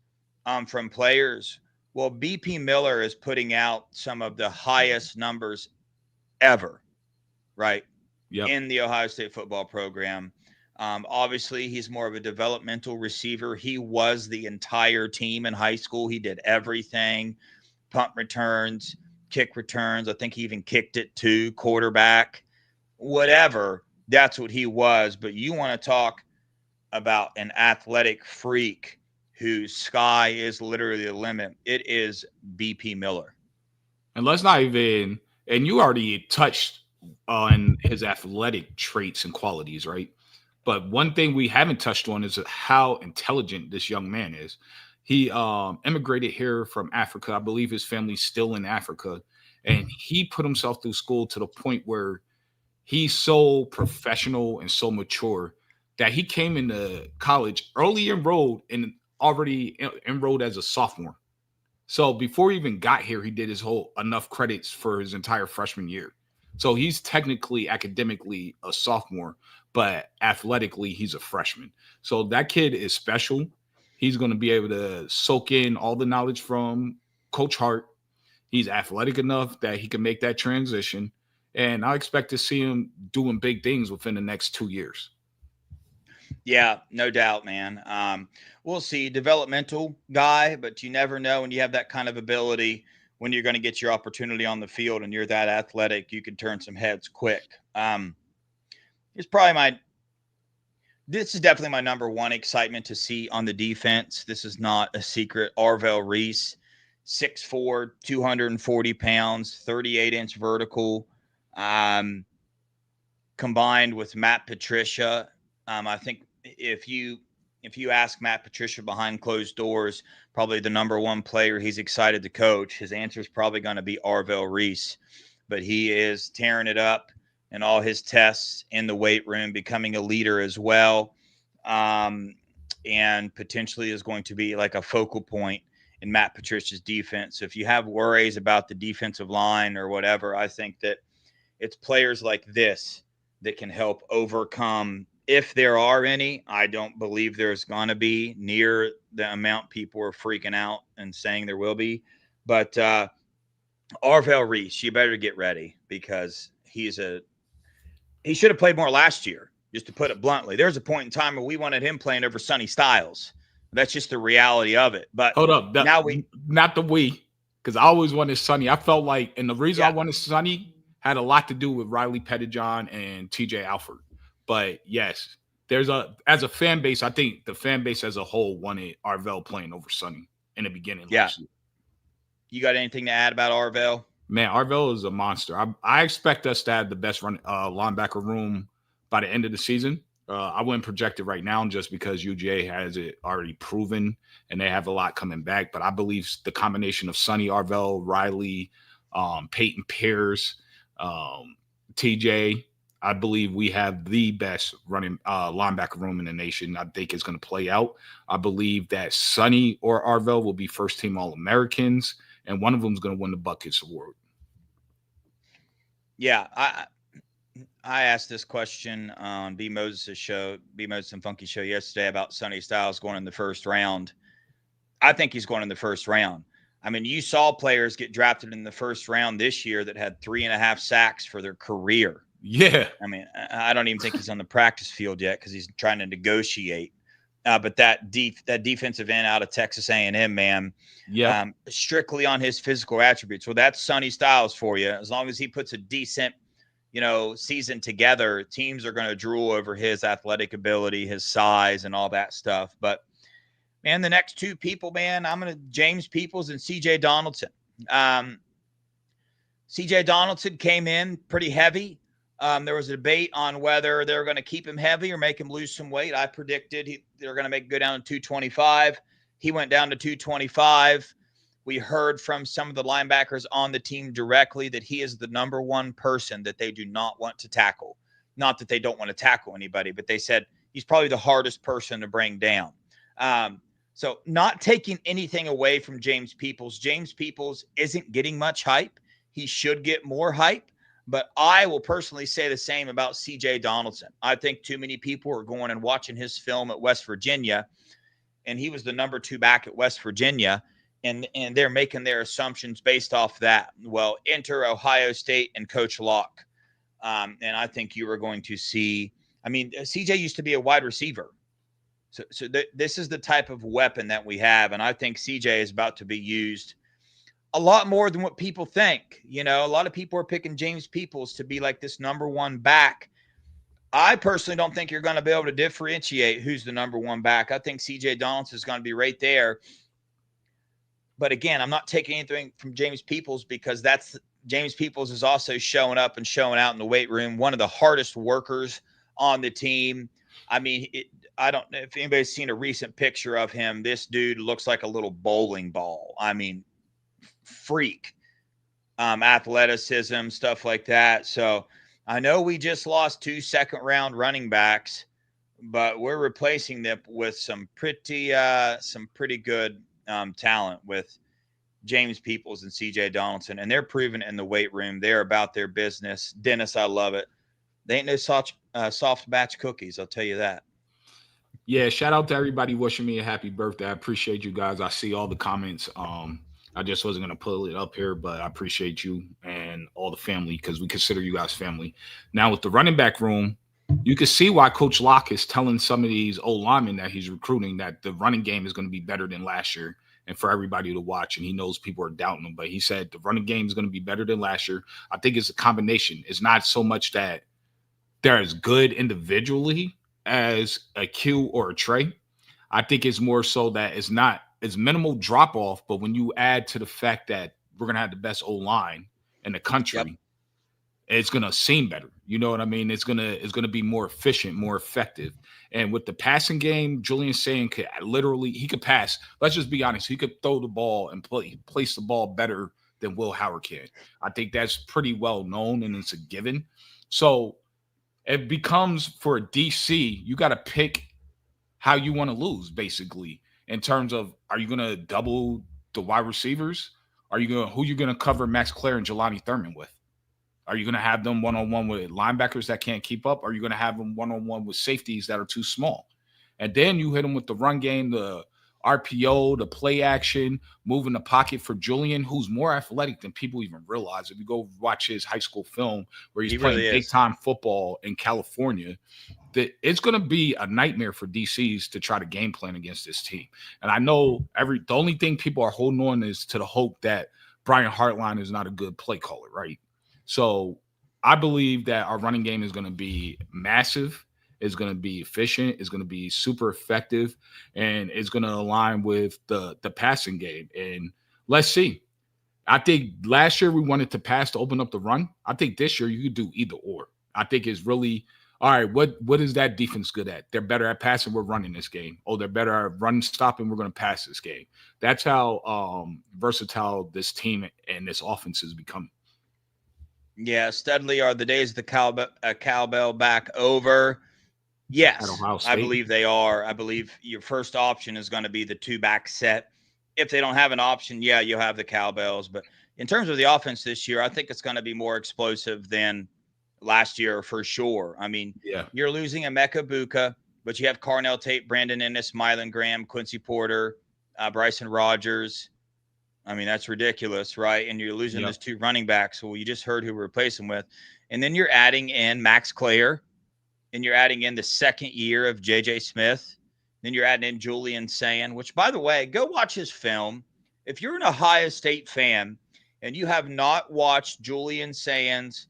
from players. Well, BP Miller is putting out some of the highest numbers ever, right? Yep. In the Ohio State football program. Obviously, he's more of a developmental receiver. He was the entire team in high school. He did everything, punt returns, kick returns. I think he even kicked it too, quarterback, whatever. That's what he was. But you want to talk about an athletic freak whose sky is literally the limit. It is BP Miller. And let's not even, and you already touched on his athletic traits and qualities, right? But one thing we haven't touched on is how intelligent this young man is. He immigrated here from Africa. I believe his family's still in Africa. And he put himself through school to the point where he's so professional and so mature that he came into college early enrolled and already enrolled as a sophomore. So before he even got here, he did his enough credits for his entire freshman year. So he's technically, academically a sophomore, but athletically, he's a freshman. So that kid is special. He's going to be able to soak in all the knowledge from Coach Hart. He's athletic enough that he can make that transition. And I expect to see him doing big things within the next 2 years. Yeah, no doubt, man. We'll see. Developmental guy, but you never know when you have that kind of ability when you're going to get your opportunity on the field and you're that athletic, you can turn some heads quick. This is definitely my number one excitement to see on the defense. This is not a secret. Arvell Reese, 6'4", 240 pounds, 38-inch vertical, combined with Matt Patricia. I think if you ask Matt Patricia behind closed doors, probably the number one player he's excited to coach, his answer is probably going to be Arvell Reese. But he is tearing it up in all his tests in the weight room, becoming a leader as well, and potentially is going to be like a focal point in Matt Patricia's defense. So if you have worries about the defensive line or whatever, I think that it's players like this that can help overcome, if there are any. I don't believe there's going to be near the amount people are freaking out and saying there will be. But Arvell Reese, you better get ready, because he should have played more last year, just to put it bluntly. There's a point in time where we wanted him playing over Sonny Styles. That's just the reality of it. But hold up, because I always wanted Sonny. I felt like, and the reason I wanted Sonny had a lot to do with Riley Pettijohn and TJ Alford. But yes, as a fan base, I think the fan base as a whole wanted Arvell playing over Sonny in the beginning. Yeah. You got anything to add about Arvell? Man, Arvell is a monster. I expect us to have the best linebacker room by the end of the season. I wouldn't project it right now just because UGA has it already proven and they have a lot coming back. But I believe the combination of Sonny, Arvell, Riley, Peyton Pierce, TJ, I believe we have the best running linebacker room in the nation. I think it's going to play out. I believe that Sonny or Arvell will be first-team All-Americans, and one of them is going to win the Buckets Award. Yeah, I asked this question on B. Moses' show, B. Moses and Funky show yesterday about Sonny Styles going in the first round. I think he's going in the first round. I mean, you saw players get drafted in the first round this year that had 3.5 sacks for their career. Yeah. I mean, I don't even think he's on the practice field yet because he's trying to negotiate. But that defensive end out of Texas A&M, man, strictly on his physical attributes. Well, that's Sonny Styles for you. As long as he puts a decent, season together, teams are going to drool over his athletic ability, his size, and all that stuff. But, man, the next two people, man, James Peoples and C.J. Donaldson. C.J. Donaldson came in pretty heavy. There was a debate on whether they were going to keep him heavy or make him lose some weight. I predicted they were going to go down to 225. He went down to 225. We heard from some of the linebackers on the team directly that he is the number one person that they do not want to tackle. Not that they don't want to tackle anybody, but they said he's probably the hardest person to bring down. So not taking anything away from James Peoples. James Peoples isn't getting much hype. He should get more hype. But I will personally say the same about C.J. Donaldson. I think too many people are going and watching his film at West Virginia, and he was the number 2 back at West Virginia, and they're making their assumptions based off that. Well, enter Ohio State and Coach Locke. And I think you are going to see – C.J. used to be a wide receiver. So this is the type of weapon that we have, and I think C.J. is about to be used – a lot more than what people think. A lot of people are picking James Peoples to be like this number 1 back. I personally don't think you're going to be able to differentiate who's the number 1 back. I think C.J. Donaldson is going to be right there. But again, I'm not taking anything from James Peoples because James Peoples is also showing up and showing out in the weight room. One of the hardest workers on the team. I mean, I don't know if anybody's seen a recent picture of him. This dude looks like a little bowling ball. I mean, freak, athleticism, stuff like that. So I know we just lost 2 second-round running backs, but we're replacing them with some pretty good talent with James Peoples and C.J. Donaldson, and they're proven in the weight room. They're about their business. Dennis, I love it. They ain't no soft batch cookies, I'll tell you that. Yeah, shout out to everybody wishing me a happy birthday. I appreciate you guys. I see all the comments. I just wasn't going to pull it up here, but I appreciate you and all the family because we consider you guys family. Now, with the running back room, you can see why Coach Locke is telling some of these old linemen that he's recruiting that the running game is going to be better than last year. and for everybody to watch. And he knows people are doubting him, but he said the running game is going to be better than last year. I think it's a combination. It's not so much that they're as good individually as a Q or a Trey. I think it's more so that it's minimal drop off, but when you add to the fact that we're going to have the best O-line in the country, it's going to seem better. You know what I mean? It's going to be more efficient, more effective. And with the passing game, Julian Sayin he could pass. Let's just be honest. He could throw the ball and place the ball better than Will Howard can. I think that's pretty well known, and it's a given. So it becomes, for DC, you got to pick how you want to lose, basically, in terms of, are you going to double the wide receivers? Who you going to cover Max Clare and Jelani Thurman with? Are you going to have them one-on-one with linebackers that can't keep up? Or are you going to have them one-on-one with safeties that are too small? And then you hit them with the run game, the RPO, the play action, moving the pocket for Julian, who's more athletic than people even realize. If you go watch his high school film where he's playing big-time football in California, that it's going to be a nightmare for DCs to try to game plan against this team. And I know the only thing people are holding on is to the hope that Brian Hartline is not a good play caller, right? So I believe that our running game is going to be massive. It's going to be efficient. It's going to be super effective, and it's going to align with the passing game. And let's see. I think last year we wanted to pass to open up the run. I think this year you could do either or. I think it's really, all right, what is that defense good at? They're better at passing. We're running this game. Oh, they're better at run stopping. We're going to pass this game. That's how versatile this team and this offense is becoming. Yeah, Studley, are the days of the cowbell back over? Yes, I believe they are. I believe your first option is going to be the two-back set. If they don't have an option, yeah, you'll have the cowbells. But in terms of the offense this year, I think it's going to be more explosive than last year for sure. I mean, you're losing Emeka Buka, but you have Carnell Tate, Brandon Ennis, Mylan Graham, Quincy Porter, Bryson Rogers. I mean, that's ridiculous, right? And you're losing those two running backs. Well, you just heard who we're replacing with. And then you're adding in Max Clare, and you're adding in the second year of J.J. Smith. Then you're adding in Julian Sayin, which, by the way, go watch his film. If you're an Ohio State fan and you have not watched Julian Sayin's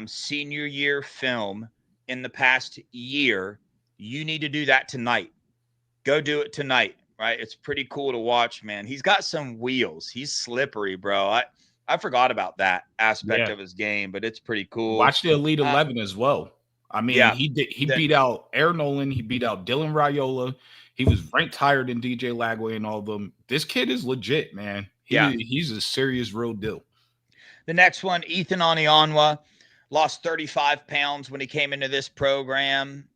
senior year film in the past year, you need to do that tonight. Go do it tonight. Right, it's pretty cool to watch, man. He's got some wheels. He's slippery, bro. I forgot about that aspect of his game, but it's pretty cool. Watch the Elite 11 as well. I mean, he beat out Aaron Nolan. He beat out Dylan Raiola. He was ranked higher than DJ Lagway and all of them. This kid is legit, man. He's a serious, real deal. The next one, Ethan Onianwa, lost 35 pounds when he came into this program.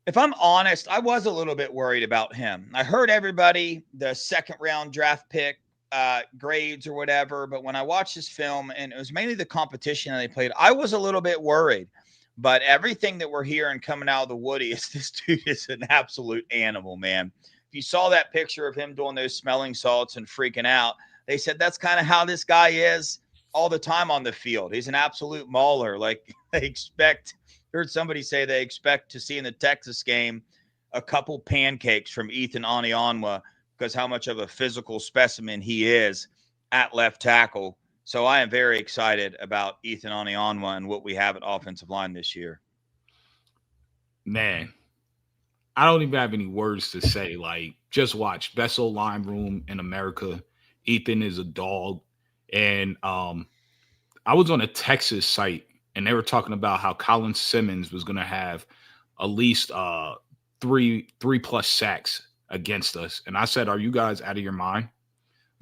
If I'm honest, I was a little bit worried about him. I heard everybody, the second round draft pick grades or whatever, but when I watched this film, and it was mainly the competition that they played, I was a little bit worried. But everything that we're hearing coming out of the Woody is this dude is an absolute animal, man. If you saw that picture of him doing those smelling salts and freaking out, they said that's kind of how this guy is all the time on the field. He's an absolute mauler. Like they heard somebody say they expect to see in the Texas game a couple pancakes from Ethan Onianwa because how much of a physical specimen he is at left tackle. So I am very excited about Ethan Onianwa and what we have at offensive line this year. Man, I don't even have any words to say. Like, just watch. Best O-line room in America. Ethan is a dog. And I was on a Texas site, and they were talking about how Colin Simmons was going to have at least three plus sacks against us. And I said, are you guys out of your mind?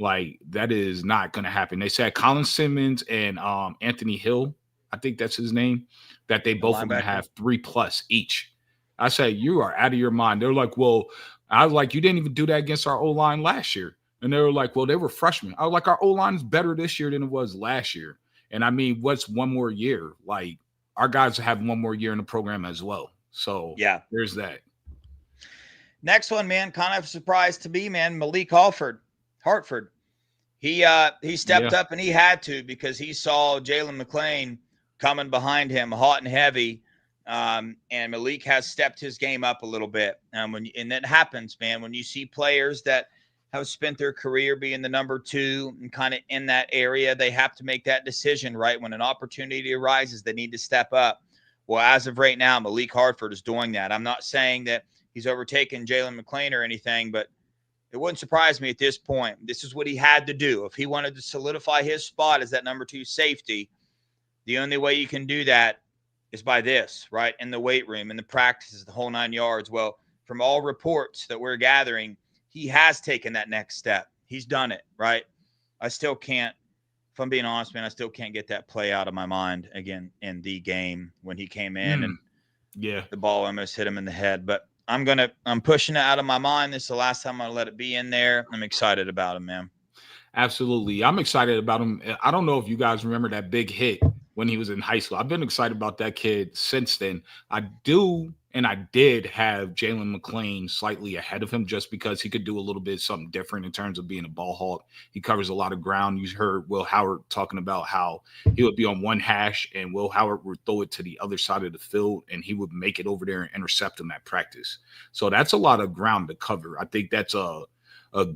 Like, that is not going to happen. They said Colin Simmons and Anthony Hill, I think that's his name, that they both are going to have 3+ each. I said, you are out of your mind. They're like, well, I was like, you didn't even do that against our O-line last year. And they were like, well, they were freshmen. I was like, our O-line is better this year than it was last year. And I mean, what's one more year? Like, our guys have one more year in the program as well. So yeah, there's that. Next one, man, kind of a surprise to me, man. Malik Hartford. He stepped up, and he had to because he saw Jalen McClain coming behind him hot and heavy. And Malik has stepped his game up a little bit. And that happens, man, when you see players that have spent their career being the number 2 and kind of in that area. They have to make that decision, right? When an opportunity arises, they need to step up. Well, as of right now, Malik Hartford is doing that. I'm not saying that he's overtaken Jalen McClain or anything, but it wouldn't surprise me at this point. This is what he had to do. If he wanted to solidify his spot as that number 2 safety, the only way you can do that is by this, right? In the weight room, in the practices, the whole 9 yards. Well, from all reports that we're gathering, he has taken that next step. He's done it, right? I still can't, if I'm being honest, man, I still can't get that play out of my mind again in the game when he came in and the ball almost hit him in the head. But I'm pushing it out of my mind. This is the last time I let it be in there. I'm excited about him, man. Absolutely. I'm excited about him. I don't know if you guys remember that big hit when he was in high school. I've been excited about that kid since then. I did have Jalen McClain slightly ahead of him just because he could do a little bit something different in terms of being a ball hawk. He covers a lot of ground. You heard Will Howard talking about how he would be on one hash and Will Howard would throw it to the other side of the field and he would make it over there and intercept him at practice. So that's a lot of ground to cover. I think that's a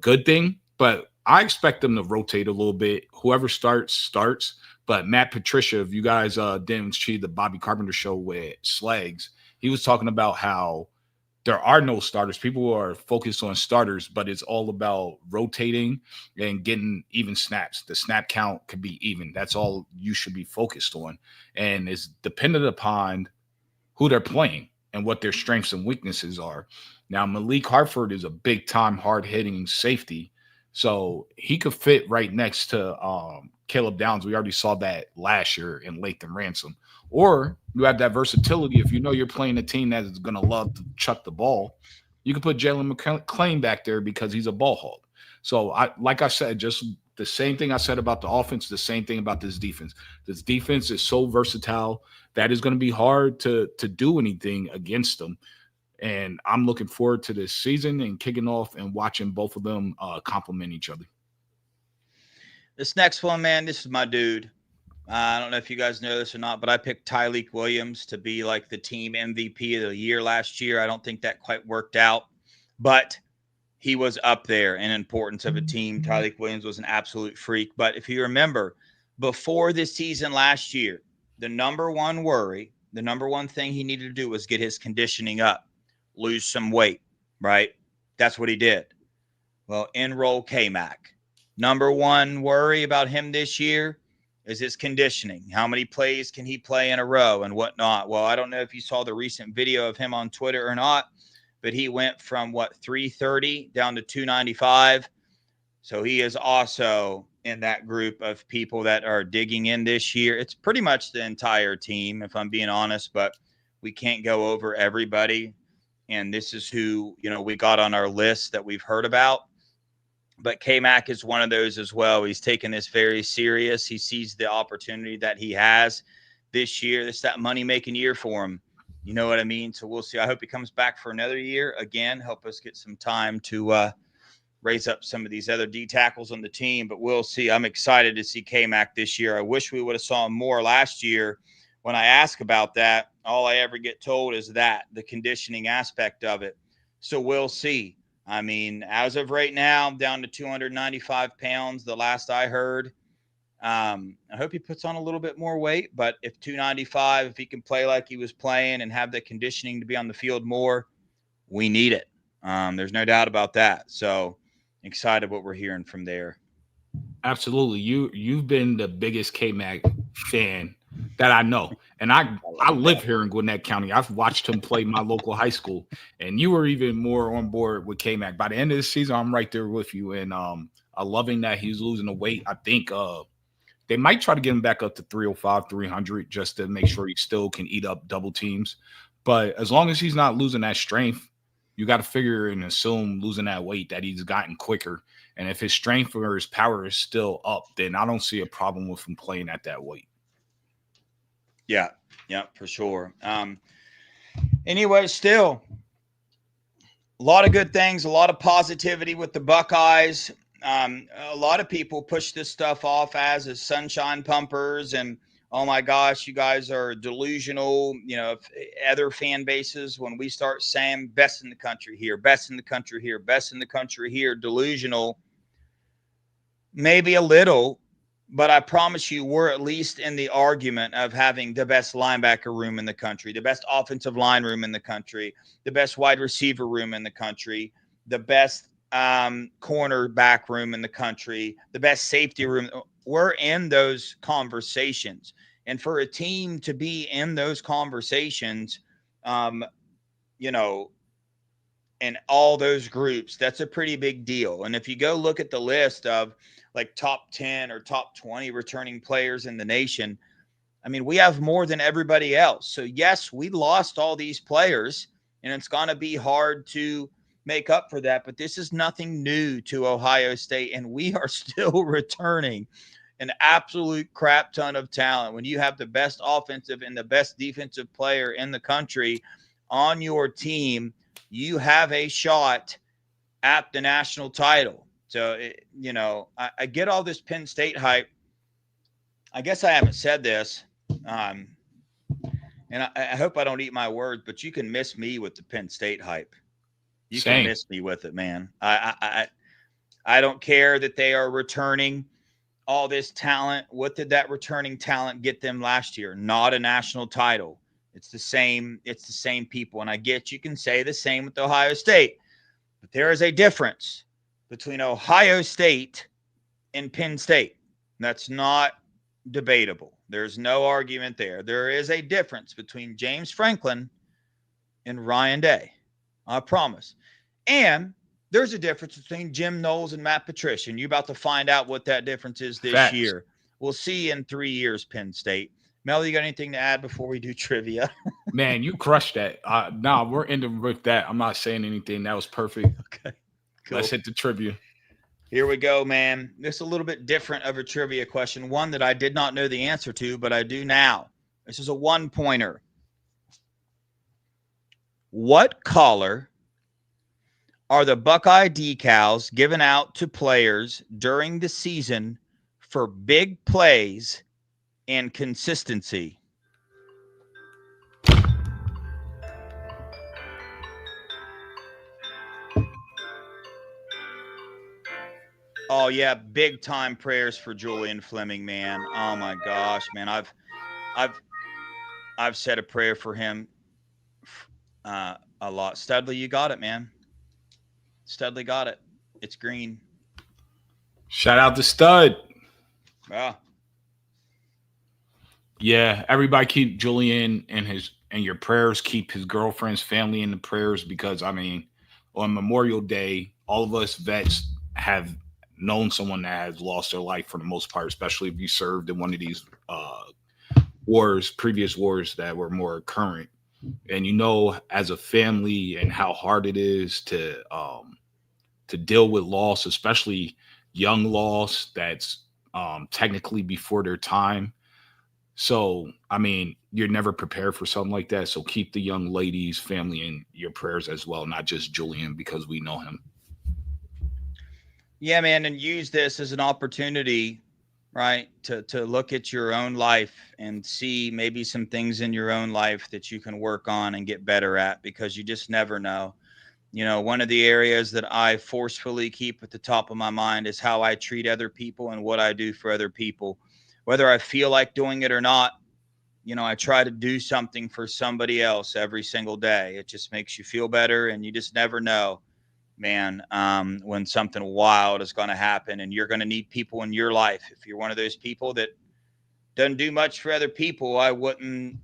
good thing, but I expect them to rotate a little bit. Whoever starts. But Matt Patricia, if you guys didn't see the Bobby Carpenter show with Slags, he was talking about how there are no starters. People are focused on starters, but it's all about rotating and getting even snaps. The snap count could be even. That's all you should be focused on. And it's dependent upon who they're playing and what their strengths and weaknesses are. Now, Malik Hartford is a big-time, hard-hitting safety, so he could fit right next to Caleb Downs. We already saw that last year in Latham Ransom. Or you have that versatility. If you know you're playing a team that is going to love to chuck the ball, you can put Jalen McClain back there because he's a ball hawk. So, like I said, just the same thing I said about the offense, the same thing about this defense. This defense is so versatile that it's going to be hard to do anything against them. And I'm looking forward to this season and kicking off and watching both of them complement each other. This next one, man, this is my dude. I don't know if you guys know this or not, but I picked Tyleik Williams to be like the team MVP of the year last year. I don't think that quite worked out, but he was up there in importance of a team. Tyleik Williams was an absolute freak. But if you remember, before this season last year, the number one worry, the number one thing he needed to do was get his conditioning up, lose some weight, right? That's what he did. Well, enroll K-Mac. Number one worry about him this year is his conditioning. How many plays can he play in a row and whatnot? Well, I don't know if you saw the recent video of him on Twitter or not, but he went from 330 down to 295. So he is also in that group of people that are digging in this year. It's pretty much the entire team, if I'm being honest, but we can't go over everybody. And this is who, we got on our list that we've heard about. But K-Mac is one of those as well. He's taken this very serious. He sees the opportunity that he has this year. It's that money-making year for him. You know what I mean? So we'll see. I hope he comes back for another year. Again, help us get some time to raise up some of these other D tackles on the team. But we'll see. I'm excited to see K-Mac this year. I wish we would have saw him more last year. When I ask about that, all I ever get told is the conditioning aspect of it. So we'll see. I mean, as of right now, I'm down to 295 pounds, the last I heard. I hope he puts on a little bit more weight, but if 295, if he can play like he was playing and have the conditioning to be on the field more, we need it. There's no doubt about that. So excited what we're hearing from there. Absolutely. You've been the biggest K-Mac fan that I know. And I live here in Gwinnett County. I've watched him play my local high school, and you were even more on board with K-Mac. By the end of the season, I'm right there with you. And I'm loving that he's losing the weight. I think they might try to get him back up to 305, 300 just to make sure he still can eat up double teams. But as long as he's not losing that strength, you got to figure and assume losing that weight that he's gotten quicker. And if his strength or his power is still up, then I don't see a problem with him playing at that weight. Yeah, for sure. Anyway, still a lot of good things, a lot of positivity with the Buckeyes. A lot of people push this stuff off as sunshine pumpers and, oh my gosh, you guys are delusional. You know, if other fan bases, when we start saying best in the country here, best in the country here, best in the country here, delusional, maybe a little, but I promise you, we're at least in the argument of having the best linebacker room in the country, the best offensive line room in the country, the best wide receiver room in the country, the best cornerback room in the country, the best safety room. We're in those conversations. And for a team to be in those conversations, you know, in all those groups, that's a pretty big deal. And if you go look at the list of like top 10 or top 20 returning players in the nation, I mean, we have more than everybody else. So yes, we lost all these players and it's going to be hard to make up for that, but this is nothing new to Ohio State, and we are still returning an absolute crap ton of talent. When you have the best offensive and the best defensive player in the country on your team, you have a shot at the national title. So, you know, I get all this Penn State hype. I guess I haven't said this, and I hope I don't eat my words, but you can miss me with the Penn State hype. You Same. can miss me with it, man. I don't care that they are returning all this talent. What did that returning talent get them last year? Not a national title. It's the same people. And I get you can say the same with Ohio State, but there is a difference between Ohio State and Penn State. That's not debatable. There's no argument there. There is a difference between James Franklin and Ryan Day. I promise. And there's a difference between Jim Knowles and Matt Patricia. And you're about to find out what that difference is this Facts. year. We'll see you in 3 years, Penn State. Mel, you got anything to add before we do trivia? Man, you crushed that. Nah, we're ending with that. I'm not saying anything. That was perfect. Okay, cool. Let's hit the trivia. Here we go, man. This is a little bit different of a trivia question, one that I did not know the answer to, but I do now. This is a one-pointer. What color are the Buckeye decals given out to players during the season for big plays and consistency? Oh yeah, big time prayers for Julian Fleming, man. Oh my gosh, man. I've said a prayer for him a lot. Studley, you got it, man. Studley got it. It's green. Shout out to Stud. Wow. Yeah, everybody keep Julian and your prayers. Keep his girlfriend's family in the prayers because, I mean, on Memorial Day, all of us vets have known someone that has lost their life for the most part, especially if you served in one of these previous wars that were more current. And you know, as a family and how hard it is to deal with loss, especially young loss that's technically before their time. So, I mean, you're never prepared for something like that. So keep the young lady's family in your prayers as well, not just Julian, because we know him. Yeah, man, and use this as an opportunity, right, to look at your own life and see maybe some things in your own life that you can work on and get better at, because you just never know. You know, one of the areas that I forcefully keep at the top of my mind is how I treat other people and what I do for other people. Whether I feel like doing it or not, you know, I try to do something for somebody else every single day. It just makes you feel better, and you just never know, man, when something wild is going to happen, and you're going to need people in your life. If you're one of those people that doesn't do much for other people, I wouldn't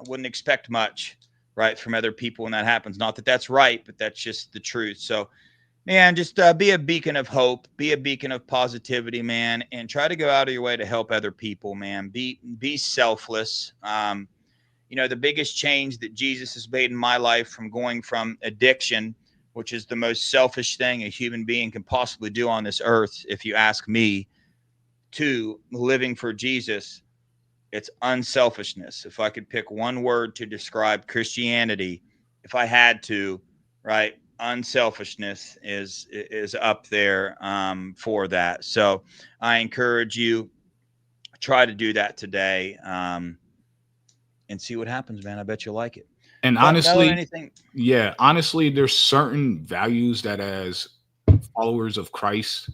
expect much, right, from other people when that happens. Not that that's right, but that's just the truth. So, man, just be a beacon of hope, be a beacon of positivity, man, and try to go out of your way to help other people, man. Be selfless. You know, the biggest change that Jesus has made in my life, from going from addiction, which is the most selfish thing a human being can possibly do on this earth, if you ask me, to living for Jesus, it's unselfishness. If I could pick one word to describe Christianity, if I had to, right, unselfishness is up there for that. So I encourage you, try to do that today, and see what happens, man. I bet you'll like it. And But honestly, anything. yeah, honestly, there's certain values that as followers of Christ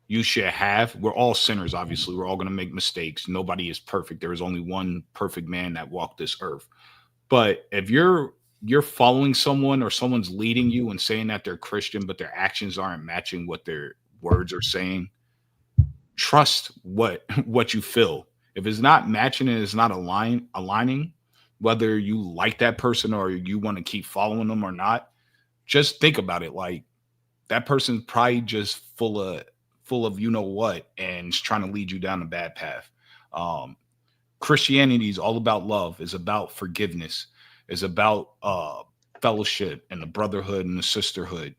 you should have. We're all sinners, obviously. We're all going to make mistakes. Nobody is perfect. There is only one perfect man that walked this earth. But if you're following someone or someone's leading you and saying that they're Christian, but their actions aren't matching what their words are saying, trust what you feel. If it's not matching and it's not aligning, whether you like that person or you want to keep following them or not, just think about it. Like, that person's probably just full of you know what, and is trying to lead you down a bad path. Christianity is all about love, is about forgiveness, is about fellowship and the brotherhood and the sisterhood.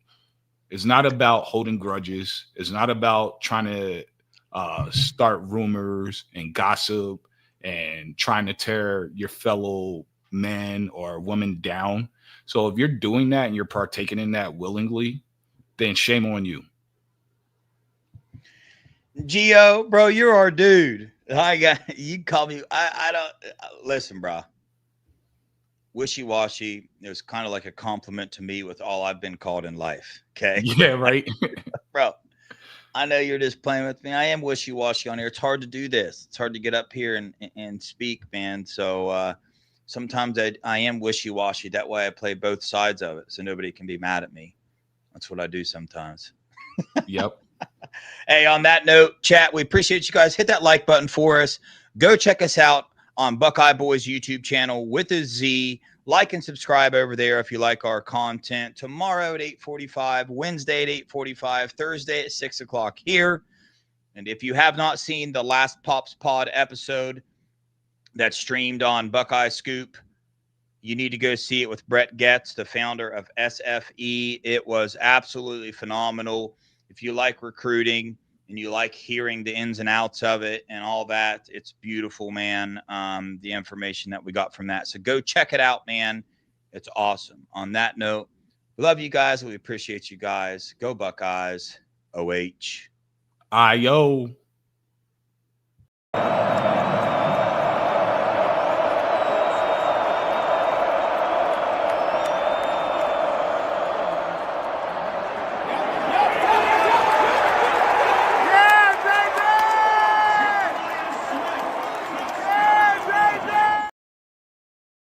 It's not about holding grudges. It's not about trying to start rumors and gossip and trying to tear your fellow men or women down. So if you're doing that and you're partaking in that willingly, then shame on you. Gio, bro, you're our dude. You call me. I don't listen, bro. Wishy-washy. It was kind of like a compliment to me with all I've been called in life. Okay. Yeah, right. Bro, I know you're just playing with me. I am wishy-washy on here. It's hard to do this. It's hard to get up here and speak, man. So sometimes I am wishy-washy. That way I play both sides of it so nobody can be mad at me. That's what I do sometimes. Yep. Hey, on that note, chat, we appreciate you guys. Hit that like button for us. Go check us out on Buckeye Boys YouTube channel with a Z. Like and subscribe over there if you like our content. Tomorrow at 8:45, Wednesday at 8:45, Thursday at 6 o'clock here. And if you have not seen the last Pops Pod episode that's streamed on Buckeye Scoop, you need to go see it with Brett Getz, the founder of SFE. It was absolutely phenomenal. If you like recruiting and you like hearing the ins and outs of it and all that, it's beautiful, man. The information that we got from that. So go check it out, man. It's awesome. On that note, we love you guys. We appreciate you guys. Go Buckeyes. OH. Ayo.